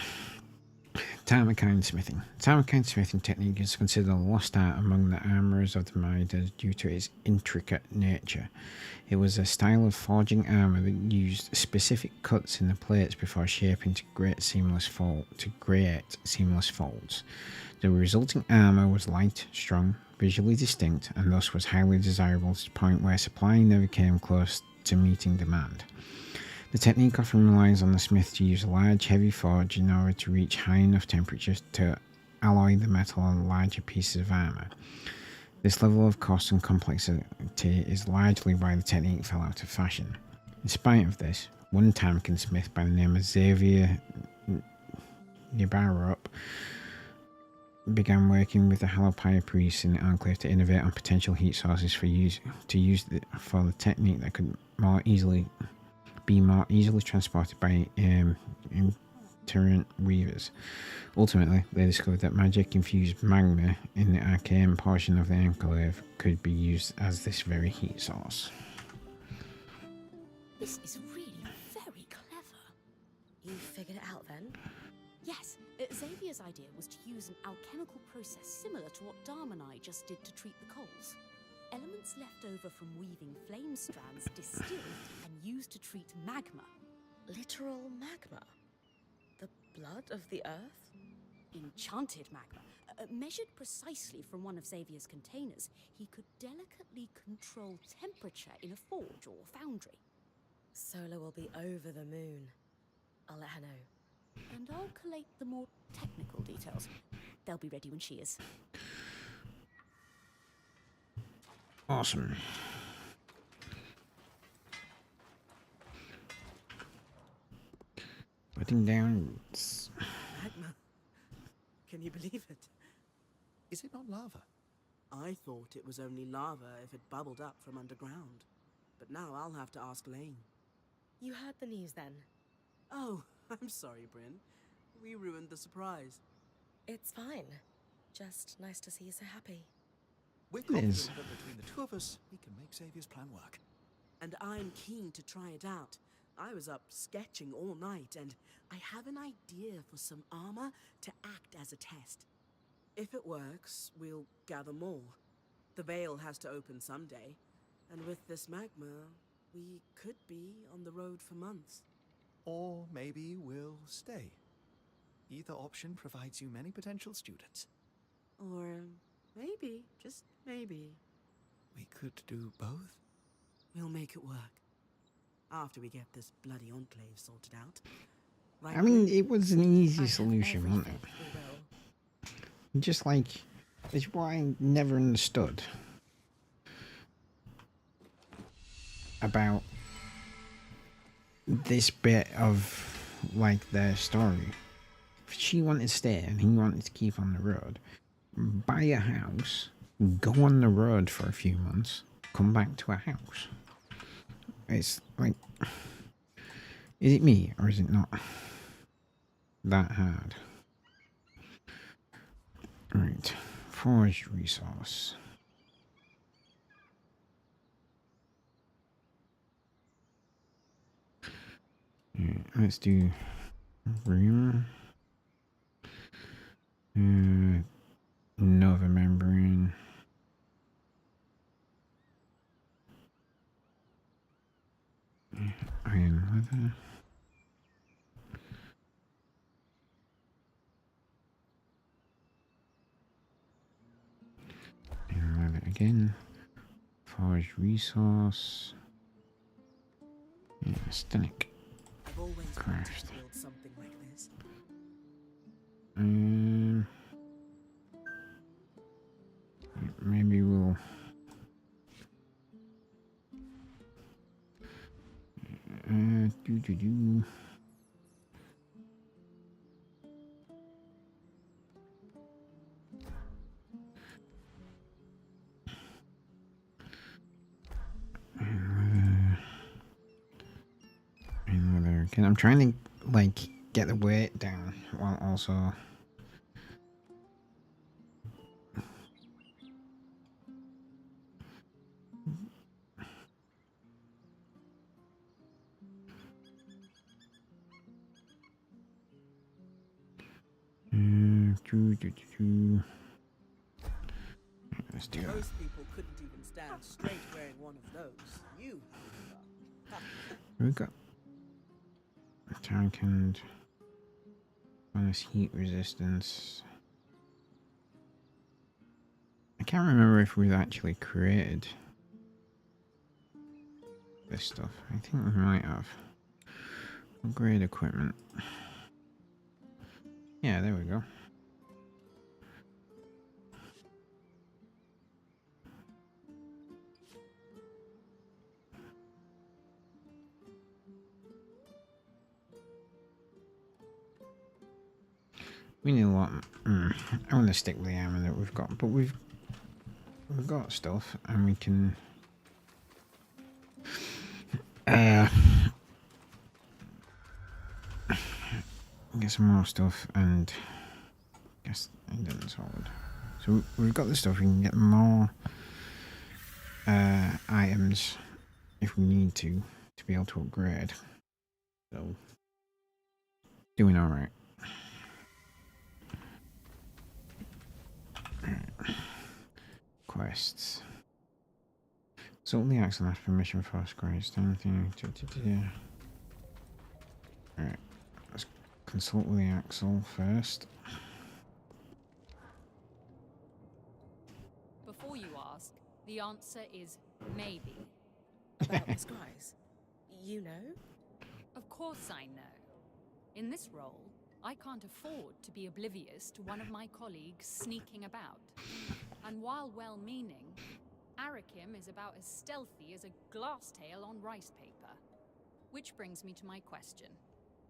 Tarmacine smithing. Tarmacine smithing technique is considered a lost art among the armourers of the Midas due to its intricate nature. It was a style of forging armour that used specific cuts in the plates before shaping to create seamless folds. The resulting armour was light, strong, visually distinct, and thus was highly desirable to the point where supply never came close to meeting demand. The technique often relies on the smith to use a large, heavy forge in order to reach high enough temperatures to alloy the metal on larger pieces of armour. This level of cost and complexity is largely why the technique fell out of fashion. In spite of this, one Tarmacine smith by the name of Xavier Nibarup began working with the Halopaya priests in the Enclave to innovate on potential heat sources for the technique that could be more easily transported by itinerant weavers. Ultimately, they discovered that magic-infused magma in the arcane portion of the Enclave could be used as this very heat source. This is really very clever. You figured it out then? Yes, Xavier's idea was to use an alchemical process similar to what Dharm and I just did to treat the coals. Elements left over from weaving flame strands distilled and used to treat magma. Literal magma? The blood of the earth? Enchanted magma. Measured precisely from one of Xavier's containers, he could delicately control temperature in a forge or foundry. Sola will be over the moon. I'll let her know. And I'll collate the more technical details. They'll be ready when she is. Awesome. Putting down. Magma. Can you believe it? Is it not lava? I thought it was only lava if it bubbled up from underground. But now I'll have to ask Lane. You heard the news then? Oh, I'm sorry, Bryn. We ruined the surprise. It's fine. Just nice to see you so happy. We're confident that between the two of us, we can make Xavier's plan work. And I'm keen to try it out. I was up sketching all night, and I have an idea for some armor to act as a test. If it works, we'll gather more. The veil has to open someday, and with this magma, we could be on the road for months. Or maybe we'll stay. Either option provides you many potential students. Or maybe, just maybe, We could do both. we'll make it work. After we get this bloody enclave sorted out. Right, I mean, Bryn? it was an easy I have solution, every wasn't faith it? we will. Just like, it's what I never understood about this bit of, like, their story. If she wanted to stay and he wanted to keep on the road, buy a house, go on the road for a few months, come back to a house. It's like, is it me or is it not that hard? Right, forged resource. Alright, let's do room. Nova membrane. Iron leather. Iron leather again. Forge resource. Yeah, Stenic. I've always wanted Craft. to build something like this. Maybe we'll do. Another. Again, I'm trying to like get the weight down while also. Let's do that. Most people couldn't even stand straight wearing one of those. You, however. We've got attack and bonus heat resistance. I can't remember if we've actually created this stuff. I think we might have. Upgrade equipment. Yeah, there we go. We need a lot. I want to stick with the armor that we've got, but we've got stuff, and we can. Get some more stuff, and I guess it didn't solid. So we've got the stuff. We can get more items if we need to be able to upgrade. So doing all right. Quests. Salt the axe and ask permission for Christ. Anything. Alright. Let's consult with the axle first. Before you ask, the answer is maybe. About the scries. You know? Of course I know. In this role, I can't afford to be oblivious to one of my colleagues sneaking about. And while well-meaning, Arakim is about as stealthy as a glass tail on rice paper. Which brings me to my question.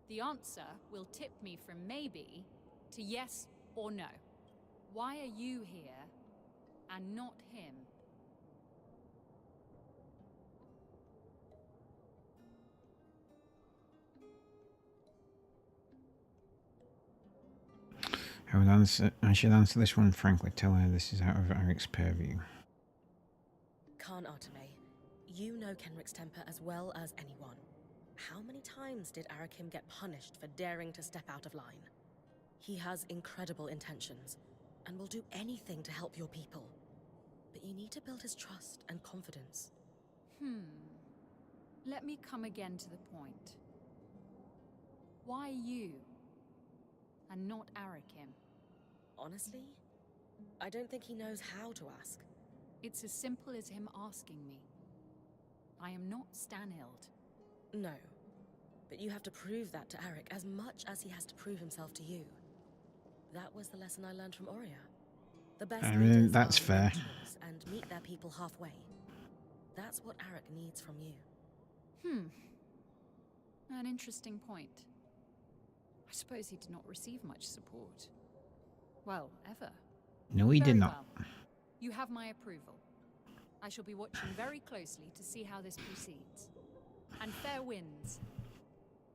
The answer will tip me from maybe to yes or no. Why are you here and not him? I should answer this one frankly. Tell her this is out of Eric's purview. Khan Arteme, you know Kenrick's temper as well as anyone. How many times did Arakim get punished for daring to step out of line? He has incredible intentions, and will do anything to help your people. But you need to build his trust and confidence. Let me come again to the point. Why you, and not Arakim? Honestly, I don't think he knows how to ask. It's as simple as him asking me. I am not Stanhild. No, but you have to prove that to Eric as much as he has to prove himself to you. That was the lesson I learned from Aurea. The best I mean, leaders that's are fair. mentors and meet their people halfway. That's what Eric needs from you. An interesting point. I suppose he did not receive much support. Well, ever. No, he did Very not. well. You have my approval. I shall be watching very closely to see how this proceeds. And fair winds.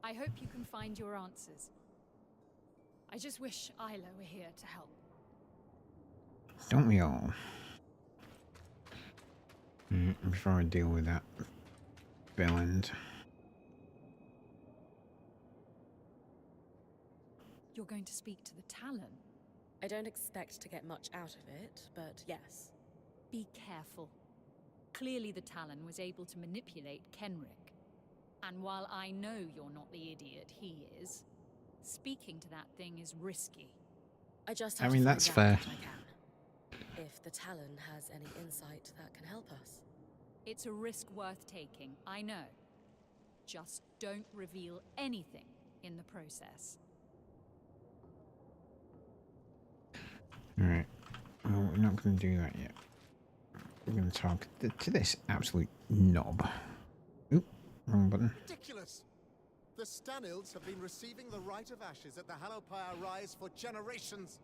I hope you can find your answers. I just wish Isla were here to help. Don't we all? Before I deal with that villain. You're going to speak to the Talon? I don't expect to get much out of it, but yes. Be careful. Clearly the Talon was able to manipulate Kenrick. And while I know you're not the idiot he is, speaking to that thing is risky. I just I have mean, to that's find out fair. what I can. If the Talon has any insight that can help us. It's a risk worth taking, I know. Just don't reveal anything in the process. Alright. Well, we're not going to do that yet. We're going to talk to this absolute knob. Oop, wrong button. Ridiculous! The Stanilds have been receiving the rite of ashes at the Hallowpire Rise for generations.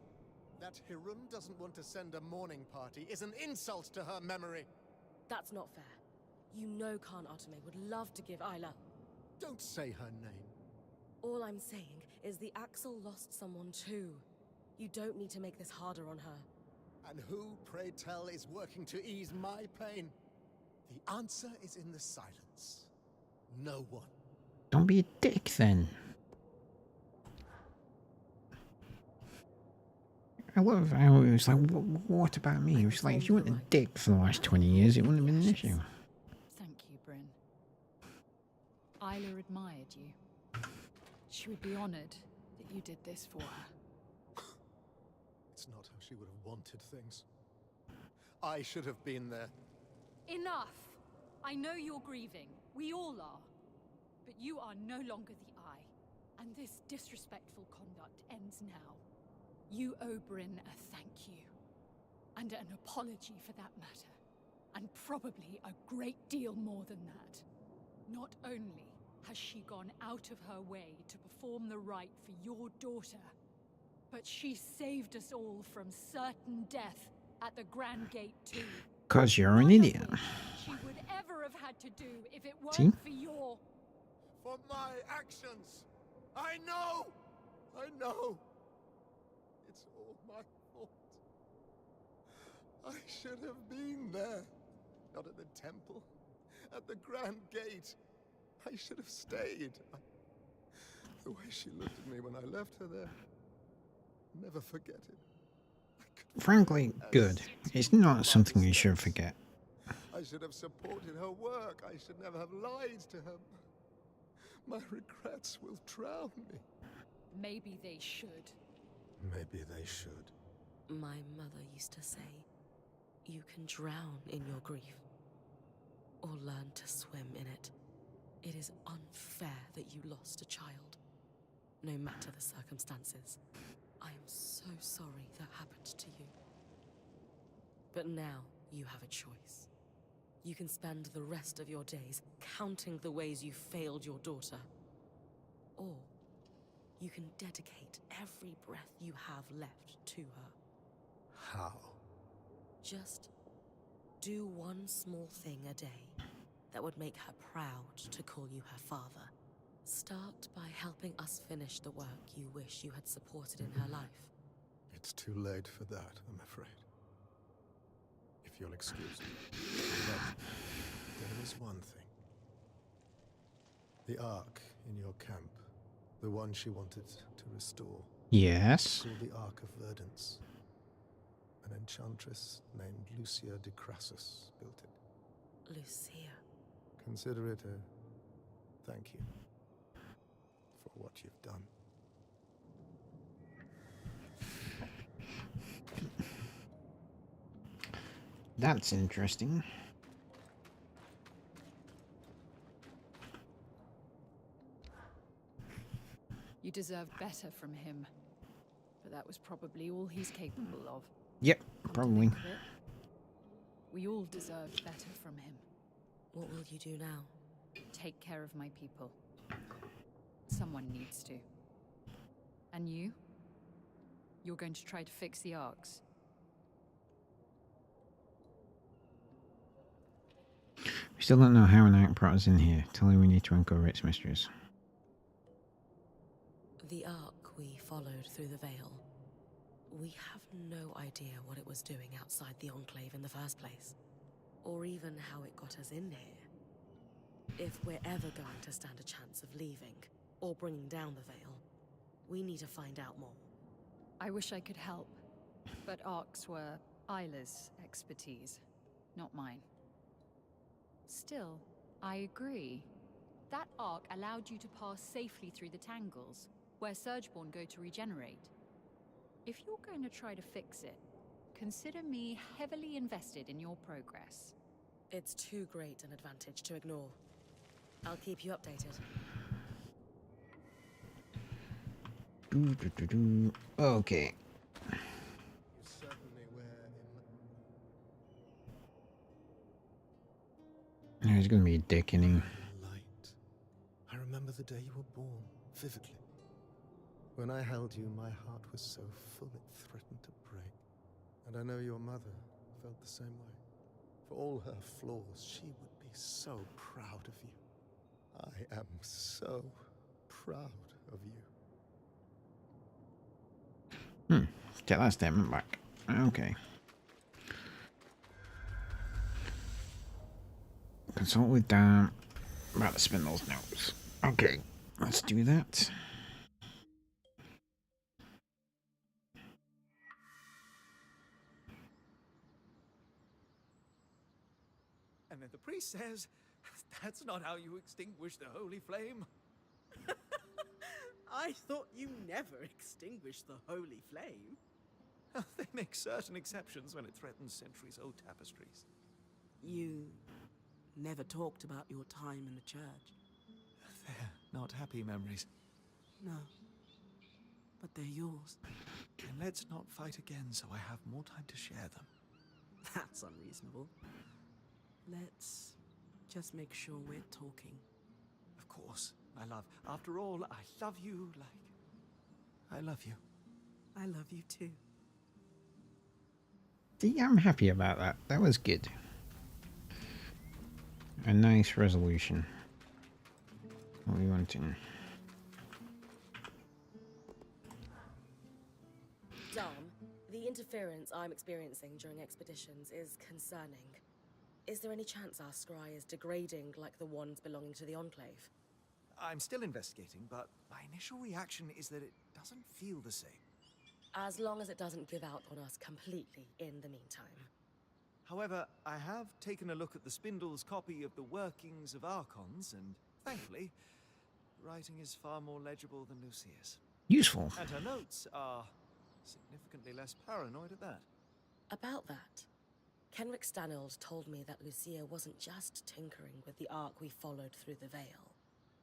That Hirun doesn't want to send a mourning party is an insult to her memory. That's not fair. You know Khan Atame would love to give Isla. Don't say her name. All I'm saying is the Axel lost someone too. You don't need to make this harder on her. And who, pray tell, is working to ease my pain? The answer is in the silence. No one. Don't be a dick then. I love how it was like, what about me? It was like, if you weren't a dick for the last 20 years, it wouldn't have been an issue. Thank you, Bryn. Isla admired you. She would be honored that you did this for her. It's not how she would have wanted things. I should have been there. Enough! I know you're grieving. We all are. But you are no longer the Eye. And this disrespectful conduct ends now. You owe Bryn a thank you. And an apology for that matter. And probably a great deal more than that. Not only has she gone out of her way to perform the rite for your daughter, but she saved us all from certain death at the Grand Gate too. 'Cause you're an idiot. She would ever have had to do if it weren't See? for your... For my actions! I know! I know! It's all my fault. I should have been there. Not at the temple. At the Grand Gate. I should have stayed. The way she looked at me when I left her there. Never forget it. Frankly, good. It's not something you should forget. I should have supported her work. I should never have lied to her. My regrets will drown me. Maybe they should. Maybe they should. My mother used to say, you can drown in your grief, or learn to swim in it. It is unfair that you lost a child, no matter the circumstances. I am so sorry that happened to you. But now you have a choice. You can spend the rest of your days counting the ways you failed your daughter. Or you can dedicate every breath you have left to her. How? Just do one small thing a day that would make her proud to call you her father. Start by helping us finish the work you wish you had supported in her life. It's too late for that, I'm afraid. If you'll excuse me. But there is one thing. The Ark in your camp, the one she wanted to restore, Yes. called the Ark of Verdance. An enchantress named Lucia de Crassus built it. Lucia. Consider it a thank you for what you've done. That's interesting. You deserve better from him. But that was probably all he's capable of. Yep, Come to probably. think of it, we all deserve better from him. What will you do now? Take care of my people. Someone needs to. And you? You're going to try to fix the arcs. We still don't know how an Ark brought us in here. Tell her we need to uncover its mysteries. The Ark we followed through the Veil. We have no idea what it was doing outside the Enclave in the first place. Or even how it got us in here. If we're ever going to stand a chance of leaving, or bringing down the Veil, We need to find out more. I wish I could help, but arcs were Isla's expertise, not mine. Still, I agree. That arc allowed you to pass safely through the tangles, where Surgeborn go to regenerate. If you're going to try to fix it, consider me heavily invested in your progress. It's too great an advantage to ignore. I'll keep you updated. Okay. You certainly wear He's gonna be a dick, isn't he? light. I remember the day you were born, vividly. When I held you, my heart was so full it threatened to break. And I know your mother felt the same way. For all her flaws, she would be so proud of you. I am so proud of you. Take that statement back. Okay. Consult with Dan about the Spindle's notes. Okay, let's do that. And then the priest says, that's not how you extinguish the holy flame. I thought you never extinguished the holy flame. They make certain exceptions when it threatens centuries-old tapestries. You never talked about your time in the church. They're not happy memories. No, but they're yours. And let's not fight again so I have more time to share them. That's unreasonable. Let's just make sure we're talking. Of course, my love. After all, I love you like I love you. I love you too. See, I'm happy about that. That was good. A nice resolution. What are we wanting? Dom, the interference I'm experiencing during expeditions is concerning. Is there any chance our scry is degrading like the ones belonging to the Enclave? I'm still investigating, but my initial reaction is that it doesn't feel the same. As long as it doesn't give out on us completely in the meantime. However, I have taken a look at the Spindle's copy of the workings of Archons, and thankfully, writing is far more legible than Lucia's. Useful. And her notes are significantly less paranoid at that. About that, Kenrick Stanold told me that Lucia wasn't just tinkering with the Ark we followed through the Veil.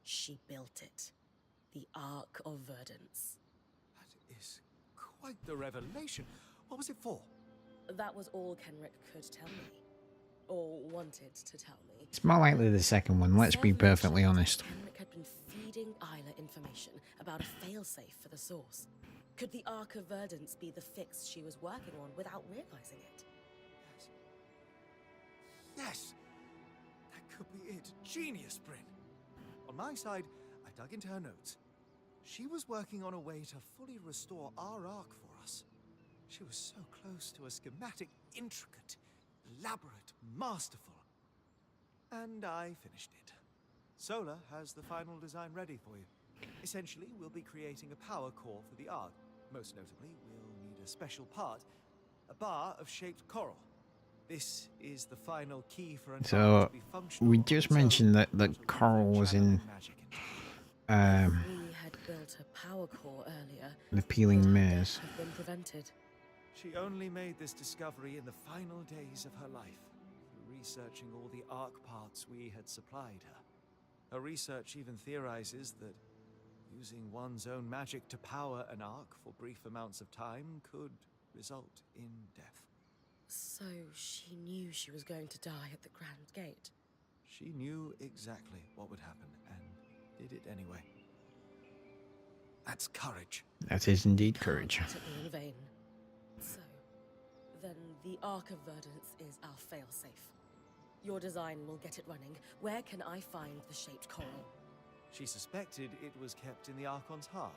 She built it. The Ark of Verdance. That is quite the revelation. What was it for? That was all Kenrick could tell me. Or wanted to tell me. It's more likely the second one, let's be perfectly honest. Kenrick had been feeding Isla information about a failsafe for the source. Could the Ark of Verdance be the fix she was working on without realizing it? Yes! That could be it. Genius, Bryn. On my side, I dug into her notes. She was working on a way to fully restore our Ark for us. She was so close to a schematic, intricate, elaborate, masterful. And I finished it. Solar has the final design ready for you. Essentially, we'll be creating a power core for the Ark. Most notably, we'll need a special part, a bar of shaped coral. This is the final key for an Ark to be functional. We just mentioned that the coral was in We had built a power core earlier. the peeling mares. Have been prevented. She only made this discovery in the final days of her life, through researching all the Ark parts we had supplied her. Her research even theorizes that using one's own magic to power an Ark for brief amounts of time could result in death. So she knew she was going to die at the Grand Gate. She knew exactly what would happen and did it anyway. That's courage. That is indeed courage. Can't be in vain. So, then the Ark of Verdance is our failsafe. Your design will get it running. Where can I find the shaped coral? She suspected it was kept in the Archon's hearth,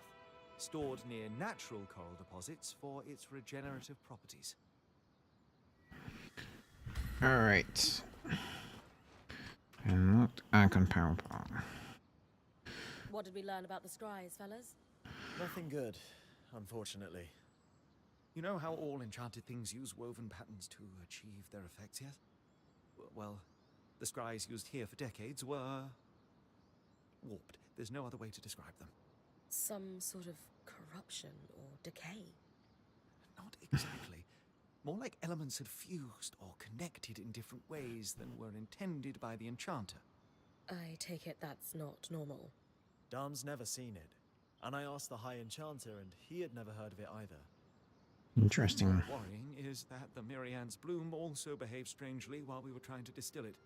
stored near natural coral deposits for its regenerative properties. Alright. And not Archon Power Plant. What did we learn about the scries, fellas? Nothing good, unfortunately. You know how all enchanted things use woven patterns to achieve their effects yet? Well, the scries used here for decades were warped. There's no other way to describe them. Some sort of corruption or decay? Not exactly. More like elements had fused or connected in different ways than were intended by the enchanter. I take it that's not normal. Darm's never seen it, and I asked the High Enchanter, and he had never heard of it either. Interesting. More worrying is that the Mirian's bloom also behaved strangely while we were trying to distill it.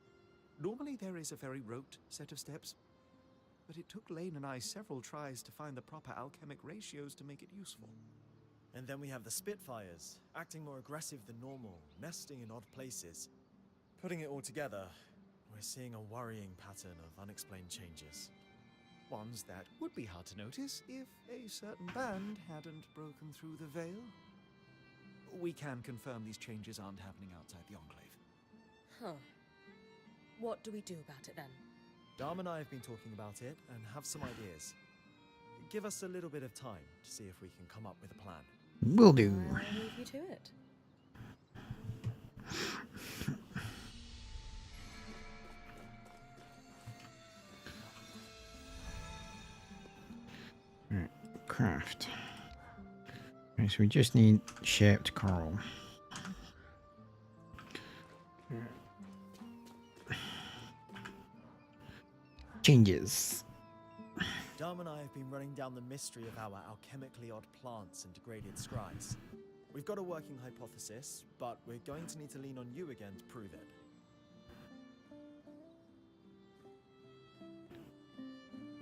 Normally there is a very rote set of steps, but it took Lane and I several tries to find the proper alchemic ratios to make it useful. And then we have the Spitfires, acting more aggressive than normal, nesting in odd places. Putting it all together, we're seeing a worrying pattern of unexplained changes. Ones that would be hard to notice if a certain band hadn't broken through the veil. We can confirm these changes aren't happening outside the Enclave. Huh. What do we do about it then? Darm and I have been talking about it and have some ideas. Give us a little bit of time to see if we can come up with a plan. Will do. I'll leave you to it. Right, craft. Right, so we just need shaped coral. Changes. Darm and I have been running down the mystery of our alchemically odd plants and degraded scries. We've got a working hypothesis, but we're going to need to lean on you again to prove it.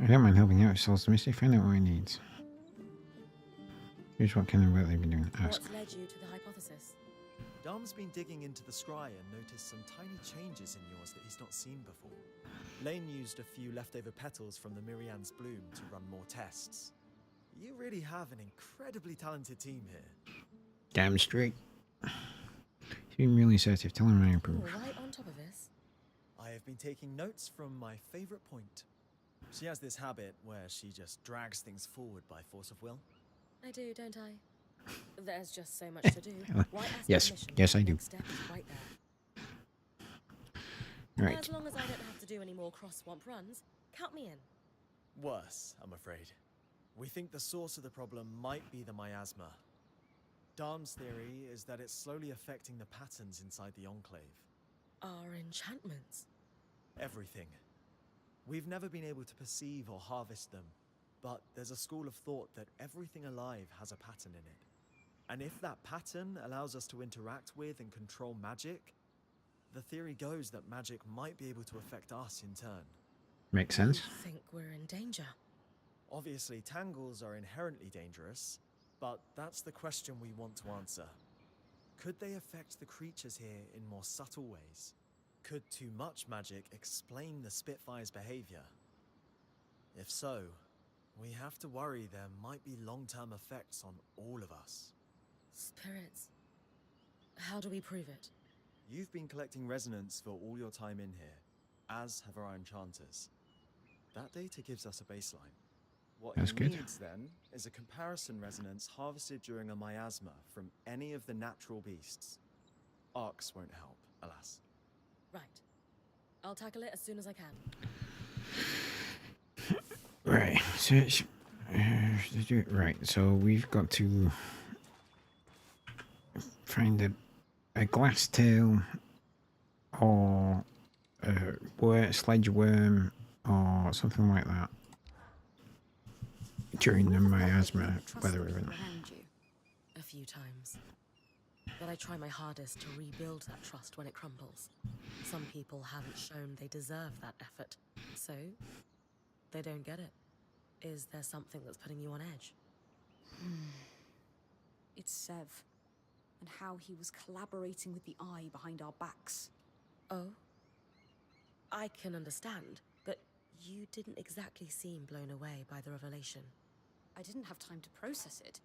I don't mind helping out. Solves the mystery. Find out what he needs. Here's what kind of work they've been doing. Ask. What's led you to the hypothesis? Darm's been digging into the scry and noticed some tiny changes in yours that he's not seen before. Lane used a few leftover petals from the Mirian's bloom to run more tests. You really have an incredibly talented team here. Damn straight. He's been really assertive. Tell him I approve. All right on top of this. I have been taking notes from my favorite point. She has this habit where she just drags things forward by force of will. I do, don't I? There's just so much to do. Why ask Yes, permission? yes, I The do. next step is right there. Right. As long as I don't have to do any more cross-swamp runs, count me in. Worse, I'm afraid. We think the source of the problem might be the miasma. Darm's theory is that it's slowly affecting the patterns inside the Enclave. Our enchantments. Everything. We've never been able to perceive or harvest them, but there's a school of thought that everything alive has a pattern in it. And if that pattern allows us to interact with and control magic, the theory goes that magic might be able to affect us in turn. Makes sense. I think we're in danger. Obviously, tangles are inherently dangerous, but that's the question we want to answer. Could they affect the creatures here in more subtle ways? Could too much magic explain the Spitfire's behavior? If so, we have to worry there might be long-term effects on all of us. Spirits. How do we prove it? You've been collecting resonance for all your time in here, as have our enchanters. That data gives us a baseline. What That's he good. needs then is a comparison resonance harvested during a miasma from any of the natural beasts. Arcs won't help, alas. Right. I'll tackle it as soon as I can. Right. So it's, right. So we've got to find a glass tail or a sledge worm or something like that during the miasma weather event. A few times. But I try my hardest to rebuild that trust when it crumbles. Some people haven't shown they deserve that effort, so they don't get it. Is there something that's putting you on edge? It's Sev, and how he was collaborating with the Eye behind our backs. Oh? I can understand, but you didn't exactly seem blown away by the revelation. I didn't have time to process it.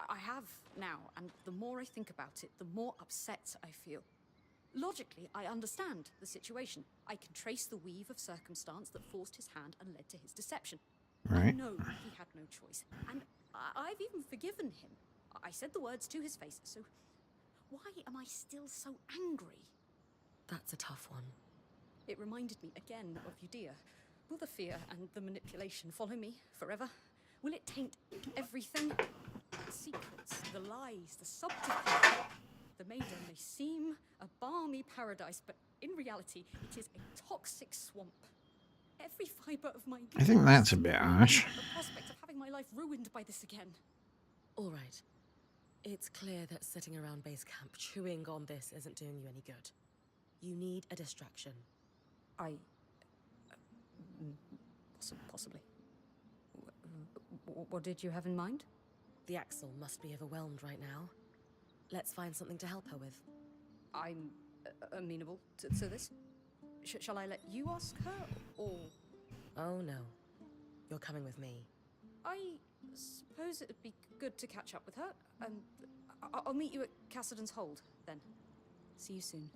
I have now, and the more I think about it, the more upset I feel. Logically, I understand the situation. I can trace the weave of circumstance that forced his hand and led to his deception. I Right. know he had no choice, and I've even forgiven him. I said the words to his face, so why am I still so angry? That's a tough one. It reminded me again of Udea. Will the fear and the manipulation follow me forever? Will it taint everything? The secrets, the lies, the subterfuge. The Maiden may seem a balmy paradise, but in reality, it is a toxic swamp. Every fibre of my I think that's a bit harsh. the prospect of having my life ruined by this again. All right. It's clear that sitting around base camp chewing on this isn't doing you any good. You need a distraction. Possibly. What did you have in mind? The Axel must be overwhelmed right now. Let's find something to help her with. I'm amenable to this. Shall I let you ask her, or...? Oh no. You're coming with me. I suppose it'd be good to catch up with her, and I'll meet you at Cassidy's Hold, then. See you soon.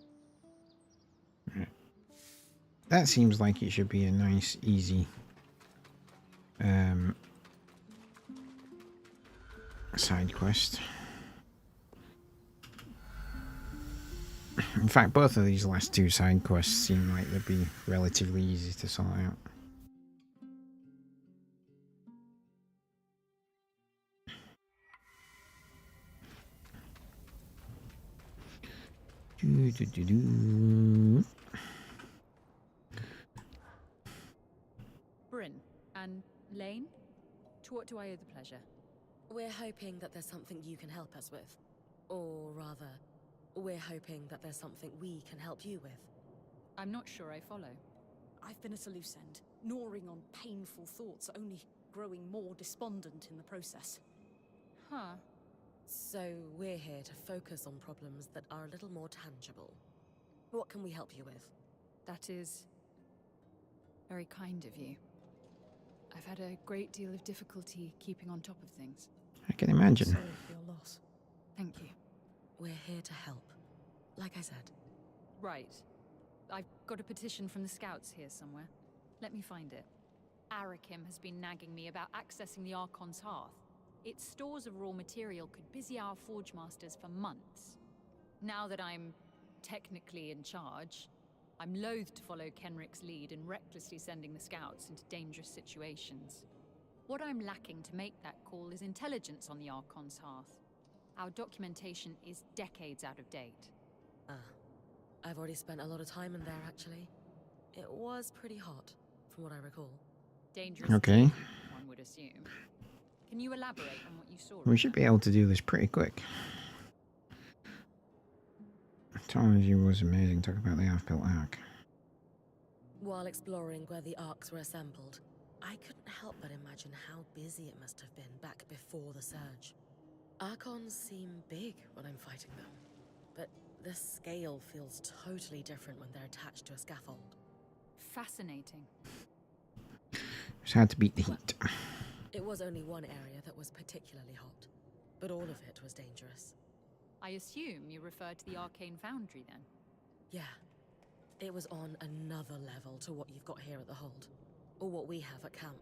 That seems like it should be a nice, easy side quest. In fact, both of these last two side quests seem like they'd be relatively easy to sort out. Bryn and Lane, to what do I owe the pleasure? We're hoping that there's something you can help us with. Or rather, we're hoping that there's something we can help you with. I'm not sure I follow. I've been at a loose end, gnawing on painful thoughts, only growing more despondent in the process. Huh. So we're here to focus on problems that are a little more tangible. What can we help you with? That is very kind of you. I've had a great deal of difficulty keeping on top of things. I can imagine. Sorry for your loss. Thank you. We're here to help. Like I said. Right. I've got a petition from the scouts here somewhere. Let me find it. Arakim has been nagging me about accessing the Archon's Hearth. Its stores of raw material could busy our forge masters for months. Now that I'm technically in charge, I'm loath to follow Kenrick's lead in recklessly sending the scouts into dangerous situations. What I'm lacking to make that call is intelligence on the Archon's Hearth. Our documentation is decades out of date. I've already spent a lot of time in there, actually. It was pretty hot, from what I recall. Dangerous, Okay. one would assume. Can you elaborate on what you saw? We should be able to do this pretty quick. Technology was amazing. Talk about the half-built arc. While exploring where the arcs were assembled, I couldn't help but imagine how busy it must have been back before the surge. Archons seem big when I'm fighting them, but the scale feels totally different when they're attached to a scaffold. Fascinating. It's hard to beat the heat. It was only one area that was particularly hot, but all of it was dangerous. I assume you refer to the Arcane Foundry, then? Yeah. It was on another level to what you've got here at the Hold, or what we have at camp.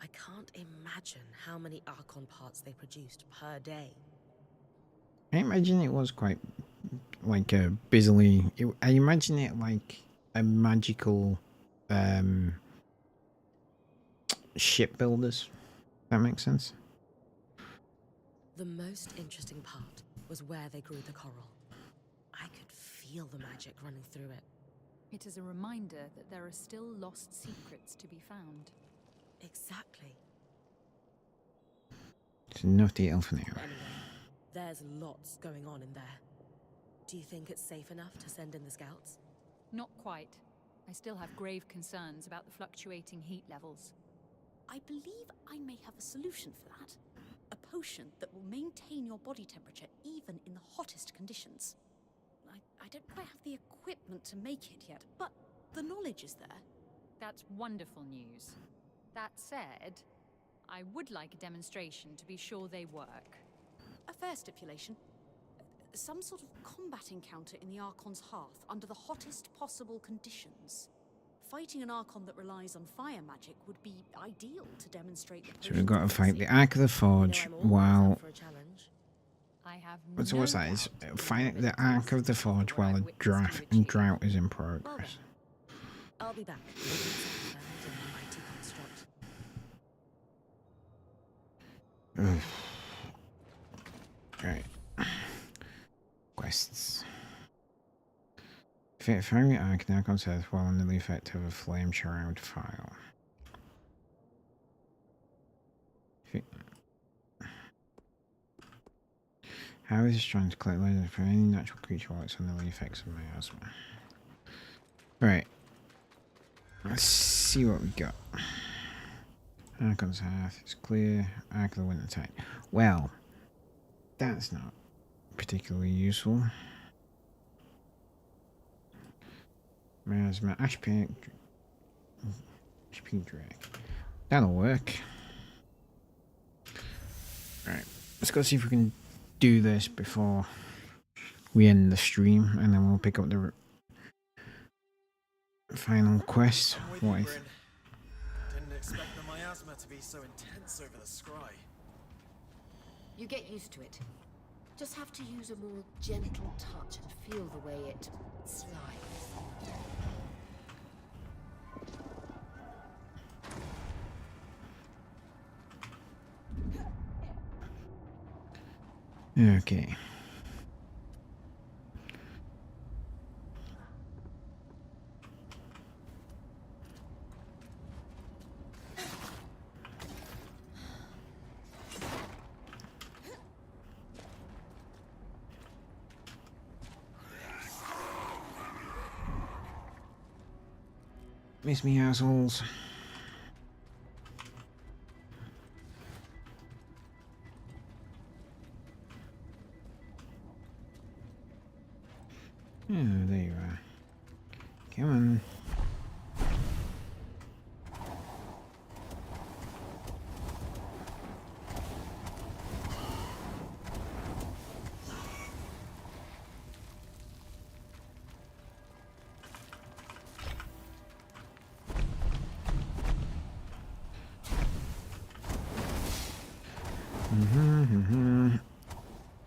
I can't imagine how many Archon parts they produced per day. I imagine it was quite like a busily. I imagine it like a magical shipbuilders. That makes sense. The most interesting part was where they grew the coral. I could feel the magic running through it. It is a reminder that there are still lost secrets to be found. Exactly. It's enough detail for now. Anyway, there's lots going on in there. Do you think it's safe enough to send in the scouts? Not quite. I still have grave concerns about the fluctuating heat levels. I believe I may have a solution for that. A potion that will maintain your body temperature even in the hottest conditions. I don't quite have the equipment to make it yet, but the knowledge is there. That's wonderful news. That said, I would like a demonstration to be sure they work. A fair stipulation. Some sort of combat encounter in the Archon's Hearth under the hottest possible conditions. Fighting an Archon that relies on fire magic would be ideal to demonstrate the So we've got to potion's fight the efficacy. Ark of the Forge I'm always while... up for a challenge. I have So what's no that? Is doubt in fight your the Ark of the abilities, Forge for what while I've a witnessed you achieve. drought is in Well progress. then, I'll be back. Found in the mighty construct. Right. Quests. Firing the Ark now on Earth while under the effect of a flame shroud file. How is this trying to collect lasers for any natural creature while it's under the effects of miasma? Right. Let's see what we got. Archon's Hearth is clear. Ark of the Winter Tide. Well, that's not particularly useful. Miasma, Ash Pink Drake. That'll work. Right. Let's go see if we can do this before we end the stream, and then we'll pick up the final quest. I'm with What you, if? Bryn. Didn't expect the miasma to be so intense over the scry. You get used to it. Just have to use a more gentle touch and feel the way it slides. Okay. Miss me, assholes. Oh, there you are. Come on.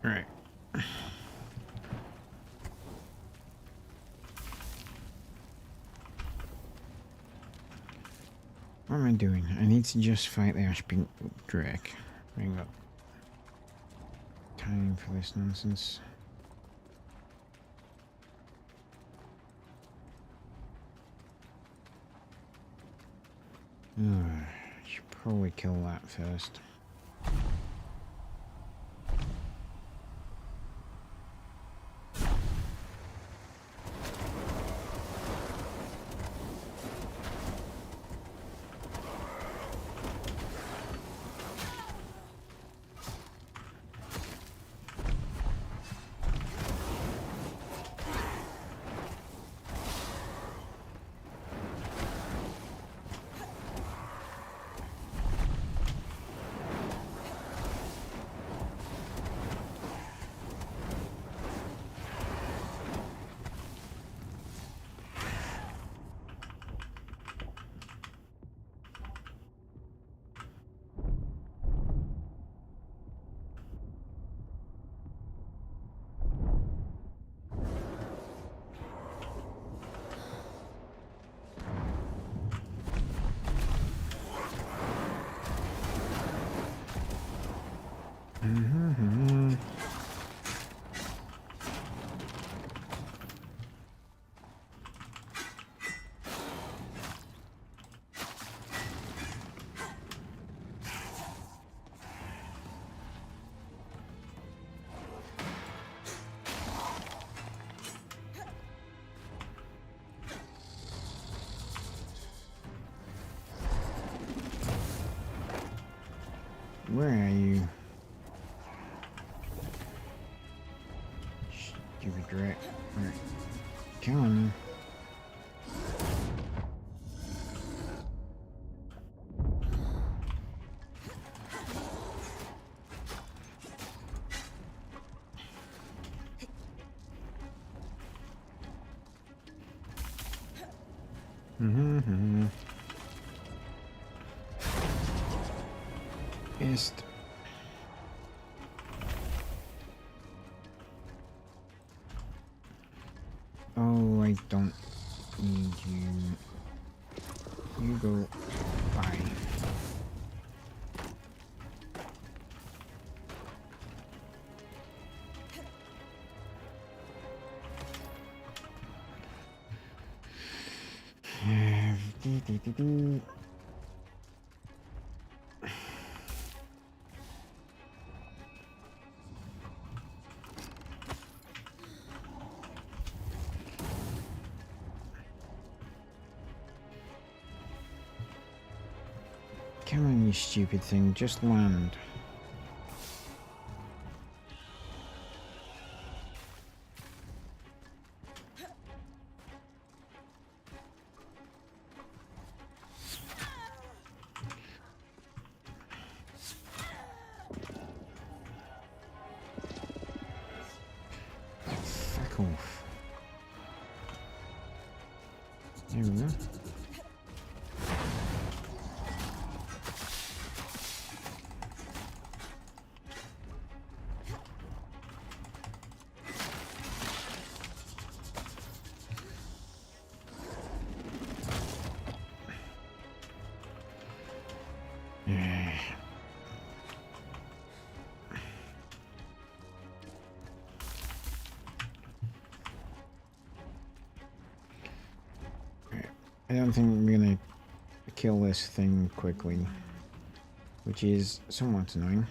Right. What am I doing? I need to just fight the Ashpink Drake. I ain't got time for this nonsense. Should probably kill that first. Where are you? Stupid Drake. Right. Come on. Ist. Oh, I don't need you. You go. Bye. Come on, you stupid thing, just land. Fuck off. There we go. I don't think we're gonna kill this thing quickly, which is somewhat annoying.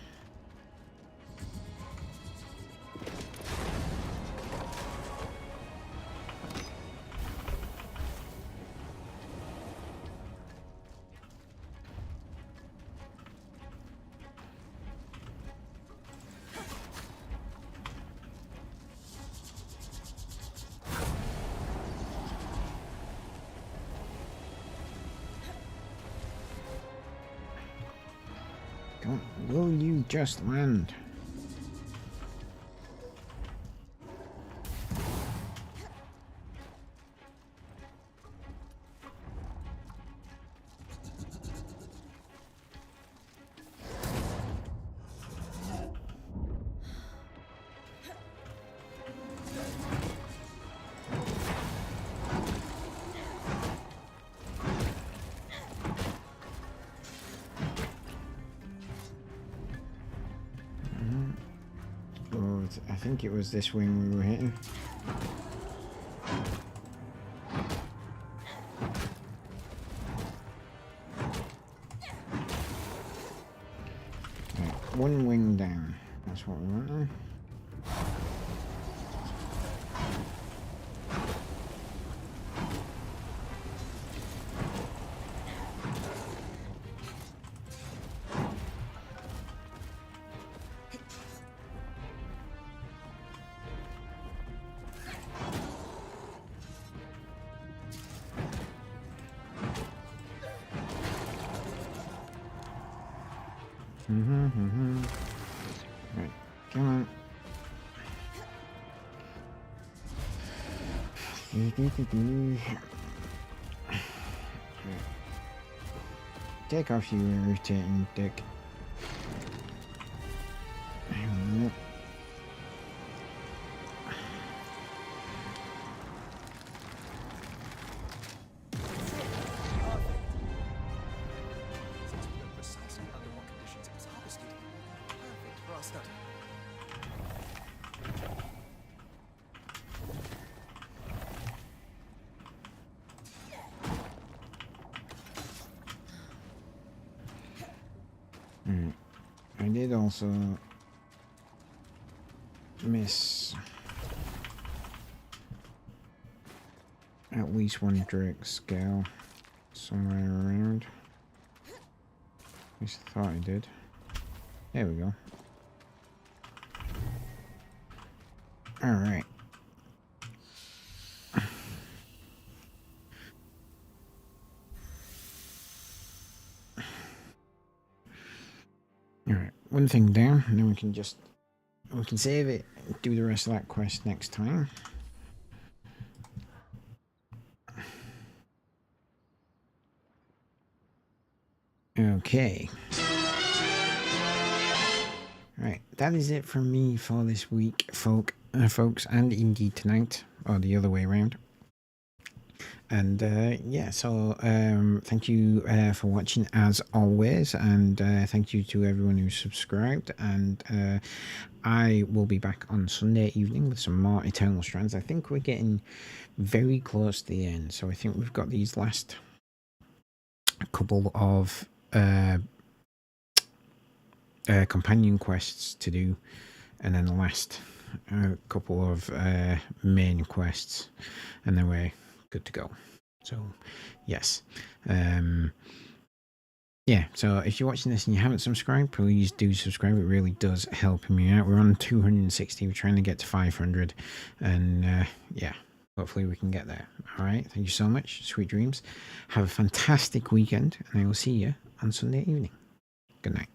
Will you just land? I think it was this wing we were hitting. Right, one wing down. That's what we want now. Right, come on. Take off, you irritating dick. Hang on a minute. I did also miss at least one Drake scale somewhere around. At least I thought I did. There we go. Alright. Alright, one thing down, and then we can save it, do the rest of that quest next time. Okay. Right, that is it from me for this week, folks, and indeed tonight, or the other way around. And yeah, so thank you for watching as always, and thank you to everyone who subscribed. And I will be back on Sunday evening with some more Eternal Strands. I think we're getting very close to the end, so I think we've got these last couple of companion quests to do, and then the last couple of main quests, and then we're good to go. So yes, yeah, so if you're watching this and you haven't subscribed, please do subscribe. It really does help me out. We're on 260, we're trying to get to 500, and yeah, hopefully we can get there. All right, thank you so much. Sweet dreams. Have a fantastic weekend, and I will see you on Sunday evening. Good night.